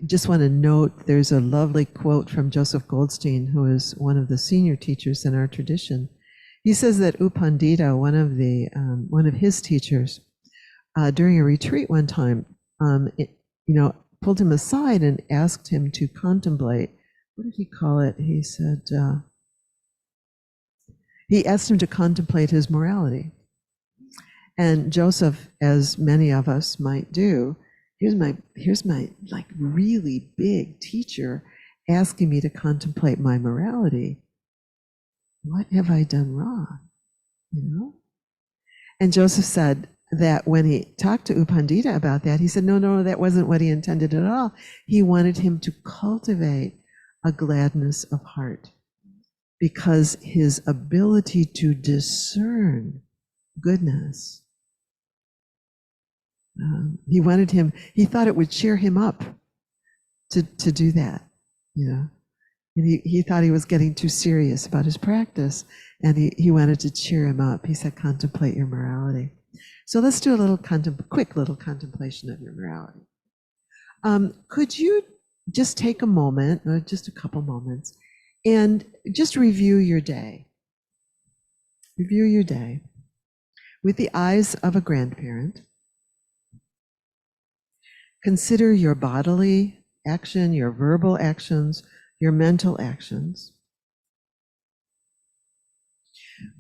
just want to note there's a lovely quote from Joseph Goldstein, who is one of the senior teachers in our tradition. He says that U Pandita, one of his teachers, during a retreat one time, pulled him aside and asked him to contemplate. What did he call it? He said, he asked him to contemplate his morality. And Joseph, as many of us might do, here's my like really big teacher asking me to contemplate my morality. What have I done wrong? And Joseph said that when he talked to U Pandita about that, he said, no, that wasn't what he intended at all. He wanted him to cultivate a gladness of heart, because his ability to discern goodness, he thought it would cheer him up to do that, And he thought he was getting too serious about his practice, and he wanted to cheer him up. He said, contemplate your morality. So let's do a quick little contemplation of your morality. Could you just take a moment, or just a couple moments, and just review your day? Review your day with the eyes of a grandparent. Consider your bodily action, your verbal actions, your mental actions.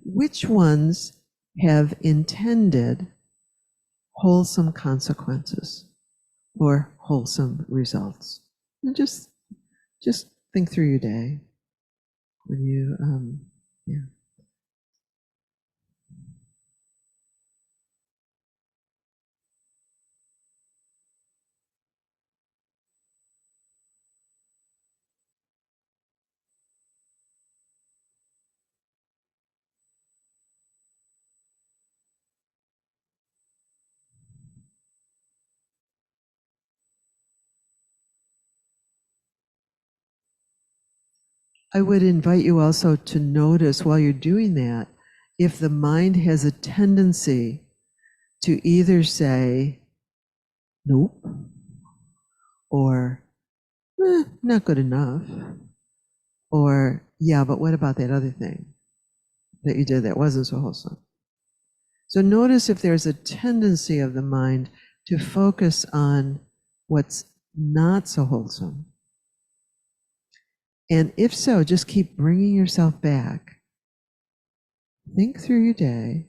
Which ones have intended wholesome consequences or wholesome results? And just think through your day when you, I would invite you also to notice while you're doing that, if the mind has a tendency to either say, nope, or not good enough, or yeah, but what about that other thing that you did that wasn't so wholesome? So notice if there's a tendency of the mind to focus on what's not so wholesome. And if so, just keep bringing yourself back. Think through your day.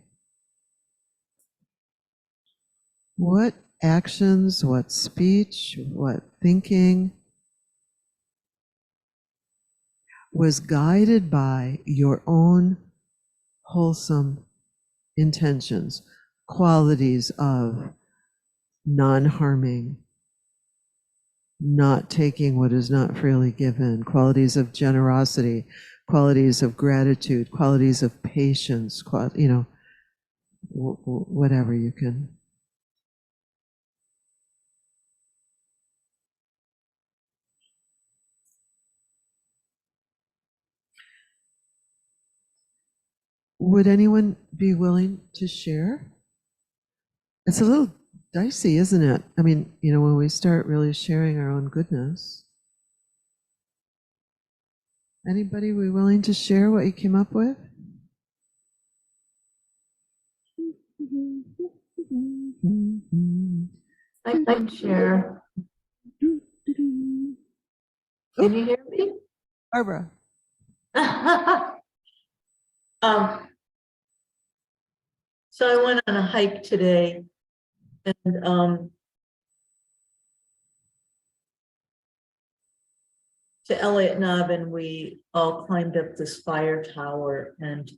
What actions, what speech, what thinking was guided by your own wholesome intentions, qualities of non-harming, not taking what is not freely given, qualities of generosity, qualities of gratitude, qualities of patience, whatever you can. Would anyone be willing to share? It's a little dicey, isn't it? I mean, when we start really sharing our own goodness. Anybody be willing to share what you came up with? I can share. Can you hear me? Barbara. So I went on a hike today, and to Elliott Knob, and we all climbed up this fire tower, and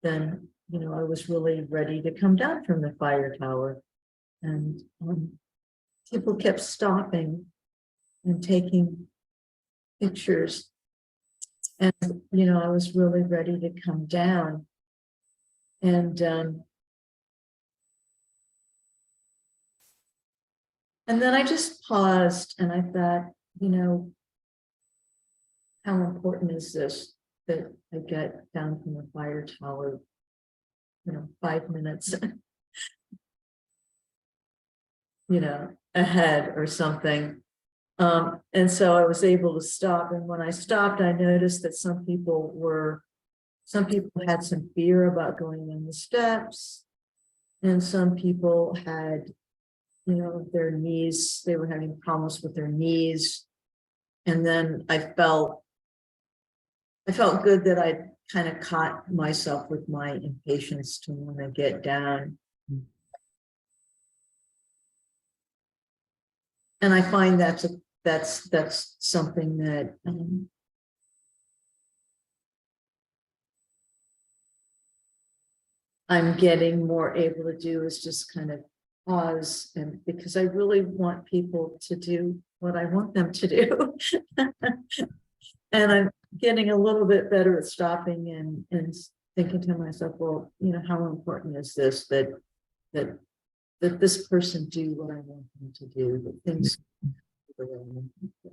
then, you know, I was really ready to come down from the fire tower, and people kept stopping and taking pictures, and, you know, I was really ready to come down, and then I just paused, and I thought, you know, how important is this that I get down from the fire tower, you know, 5 minutes, you know, ahead or something. And so I was able to stop. And when I stopped, I noticed that some people had some fear about going in the steps. And some people had, you know, their knees, they were having problems with their knees. And then I felt good that I kind of caught myself with my impatience to want to get down. And I find that's something that I'm getting more able to do, is just kind of pause, and because I really want people to do what I want them to do. And I'm getting a little bit better at stopping and thinking to myself, well, you know, how important is this that this person do what I want them to do, that things go the way I want them to.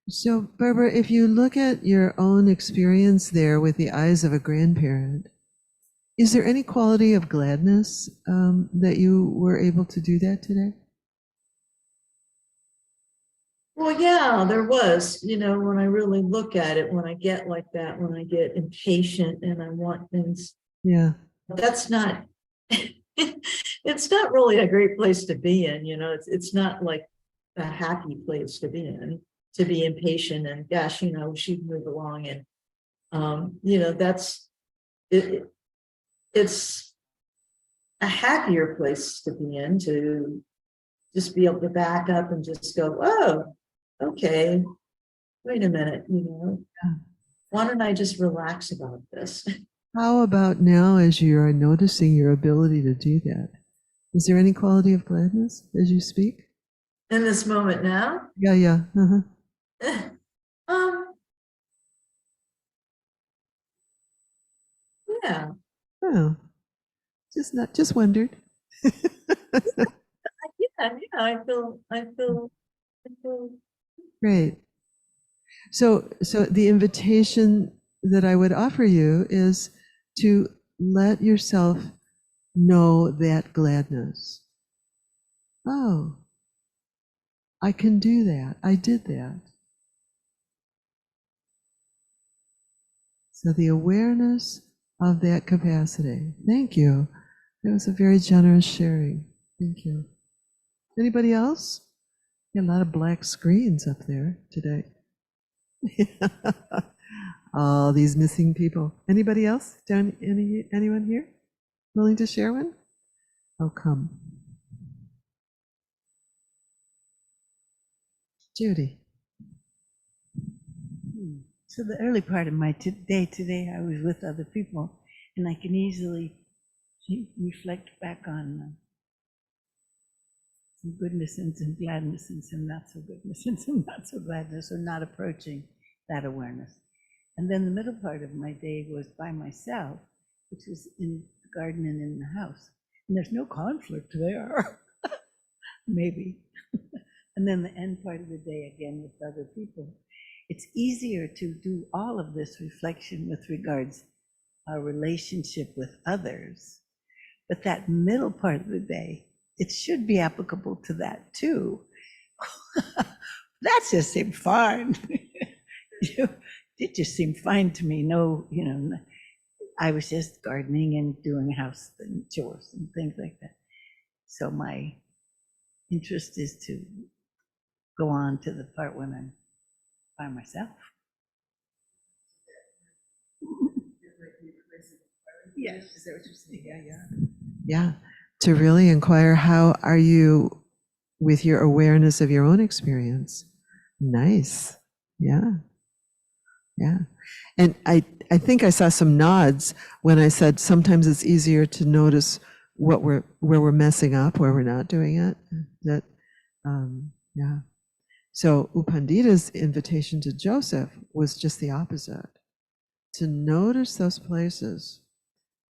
So, Barbara, if you look at your own experience there with the eyes of a grandparent, is there any quality of gladness that you were able to do that today? Well, yeah, there was, you know, when I really look at it, when I get like that, when I get impatient and I want things, Yeah. that's not, it's not really a great place to be in, you know, it's not like a happy place to be in, to be impatient and gosh, you know, she'd move along, and, you know, that's, it's a happier place to be in, to just be able to back up and just go, oh, okay, wait a minute, you know, why don't I just relax about this? How about now, as you are noticing your ability to do that? Is there any quality of gladness as you speak? In this moment now? Yeah, yeah. Uh-huh. Yeah, Oh, just wondered. I feel Great. So the invitation that I would offer you is to let yourself know that gladness. Oh, I can do that. I did that. So the awareness of that capacity. Thank you. That was a very generous sharing. Thank you. Anybody else? Got a lot of black screens up there today. All these missing people. Anybody else? Anyone here willing to share one? Oh, come. Judy. So the early part of my day today, I was with other people, and I can easily reflect back on some goodness and some gladness and some not so goodness and some not so gladness, or not approaching that awareness. And then the middle part of my day was by myself, which was in the garden and in the house. And there's no conflict there, maybe. And then the end part of the day again with other people. It's easier to do all of this reflection with regards our relationship with others. But that middle part of the day, it should be applicable to that too. That's just seemed fun. it just seemed fine to me. No, I was just gardening and doing house and chores and things like that. So my interest is to go on to the part when I'm by myself. Yes. Is that what you're saying? Yeah, yeah. Yeah, to really inquire, how are you with your awareness of your own experience? Nice. Yeah. Yeah. And I think I saw some nods when I said sometimes it's easier to notice where we're messing up, where we're not doing it. That, yeah. So U Pandita's invitation to Joseph was just the opposite, to notice those places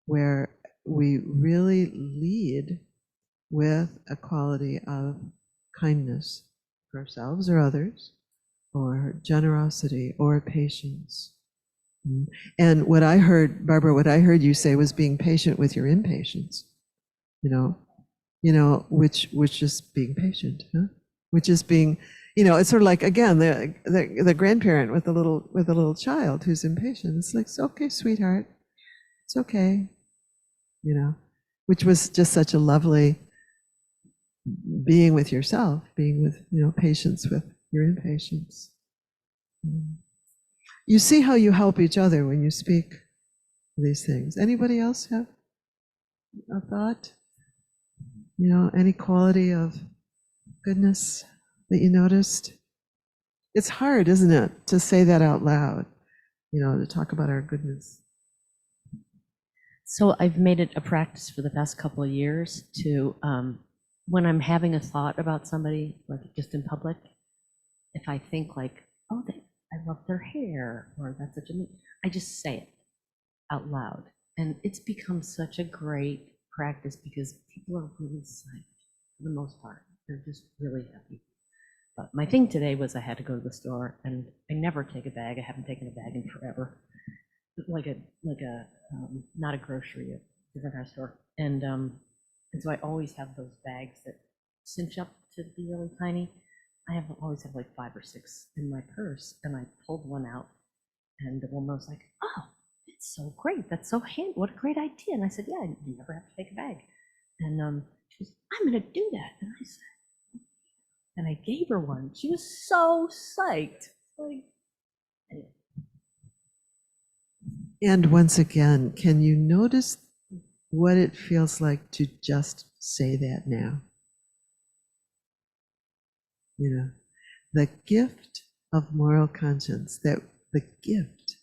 where we really lead with a quality of kindness for ourselves or others, or generosity or patience. And what I heard, Barbara, what I heard you say was being patient with your impatience, which is being patient, huh? Which is being, it's sort of like, again, the grandparent with a little child who's impatient. It's like, it's okay, sweetheart, it's okay, which was just such a lovely being with yourself, being with, patience with your impatience. You see how you help each other when you speak these things. Anybody else have a thought? Any quality of goodness that you noticed? It's hard, isn't it, to say that out loud, to talk about our goodness. So I've made it a practice for the past couple of years to, when I'm having a thought about somebody, like just in public, if I think like, oh, I love their hair, or that's such a, I just say it out loud. And it's become such a great practice because people are really psyched for the most part. They're just really happy. But my thing today was I had to go to the store, and I never take a bag. I haven't taken a bag in forever. Like a not a grocery, a different kind of store. And so I always have those bags that cinch up to be really tiny. I always have like 5 or 6 in my purse, and I pulled one out, and the woman was like, "Oh, it's so great! That's so handy! What a great idea!" And I said, "Yeah, you never have to take a bag." And she goes, "I'm going to do that." And I said, and I gave her one. She was so psyched. Like, anyway. And once again, can you notice what it feels like to just say that now? The gift of moral conscience, that the gift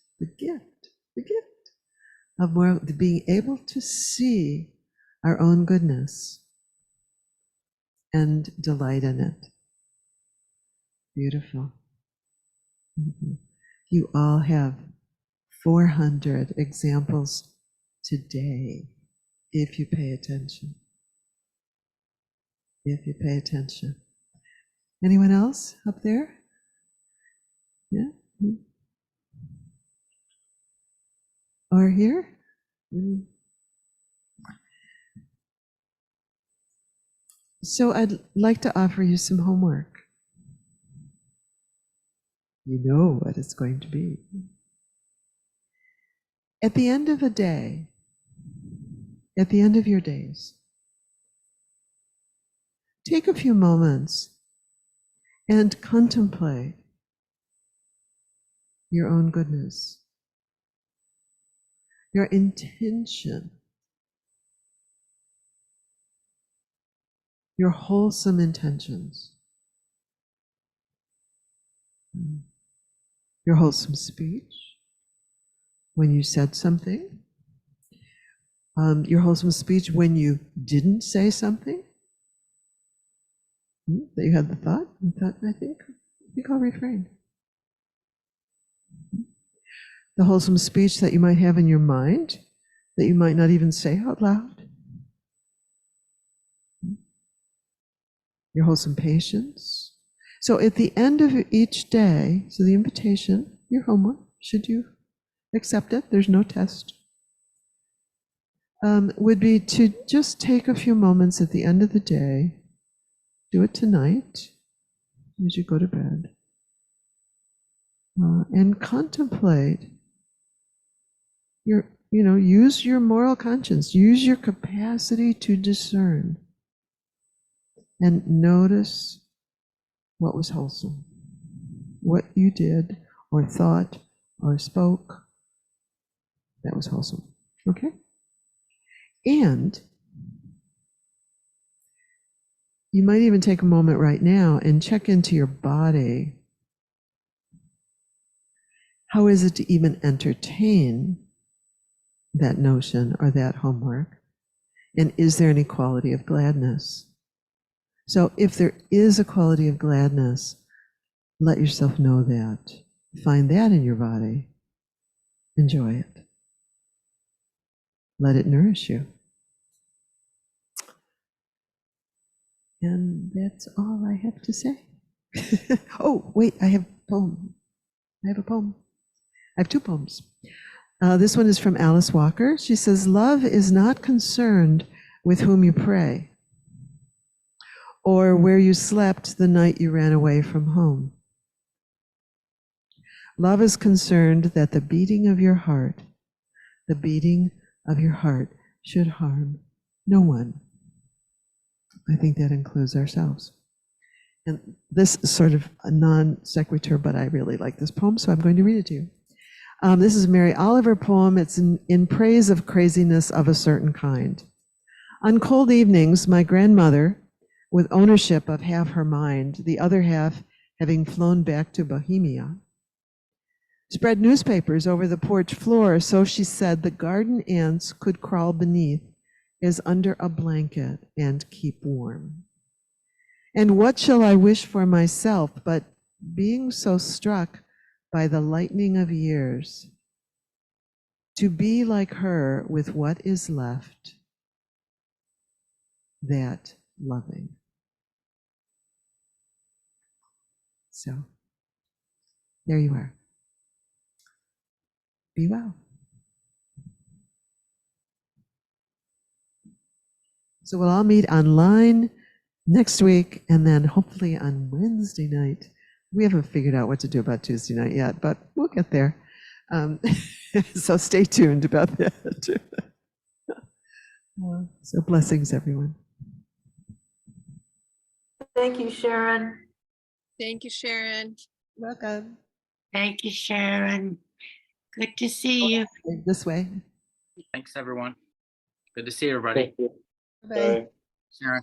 of moral, being able to see our own goodness and delight in it. Beautiful. You all have 400 examples today, if you pay attention. If you pay attention. Anyone else up there? Yeah? Or here? So I'd like to offer you some homework. You know what it's going to be. At the end of a day, at the end of your days, take a few moments and contemplate your own goodness, your intention, your wholesome intentions, your wholesome speech when you said something, your wholesome speech when you didn't say something, that you had the thought, I think I'll refrain. The wholesome speech that you might have in your mind, that you might not even say out loud. Your wholesome patience. So at the end of each day, so the invitation, your homework, should you accept it, there's no test, would be to just take a few moments at the end of the day, do it tonight as you go to bed, and contemplate use your moral conscience, use your capacity to discern, and notice what was wholesome, what you did or thought or spoke that was wholesome. Okay? And you might even take a moment right now and check into your body. How is it to even entertain that notion or that homework? And is there any quality of gladness? So if there is a quality of gladness, let yourself know that. Find that in your body. Enjoy it. Let it nourish you. And that's all I have to say. Oh, wait, I have a poem. I have two poems. This one is from Alice Walker. She says, love is not concerned with whom you pray or where you slept the night you ran away from home. Love is concerned that the beating of your heart should harm no one. I think that includes ourselves. And this is sort of a non sequitur, but I really like this poem, so I'm going to read it to you. This is a Mary Oliver poem. It's in praise of craziness of a certain kind. On cold evenings, my grandmother, with ownership of half her mind, the other half having flown back to Bohemia, spread newspapers over the porch floor, so she said the garden ants could crawl beneath as under a blanket and keep warm. And what shall I wish for myself but being so struck by the lightning of years, to be like her with what is left, that loving. So, there you are. Be well. So we'll all meet online next week, and then hopefully on Wednesday night. We haven't figured out what to do about Tuesday night yet, but we'll get there. So stay tuned about that. So blessings, everyone. Thank you, Sharon. Thank you, Sharon. Welcome. Thank you, Sharon. Good to see you. This way. Thanks, everyone. Good to see everybody. Bye. Sharon.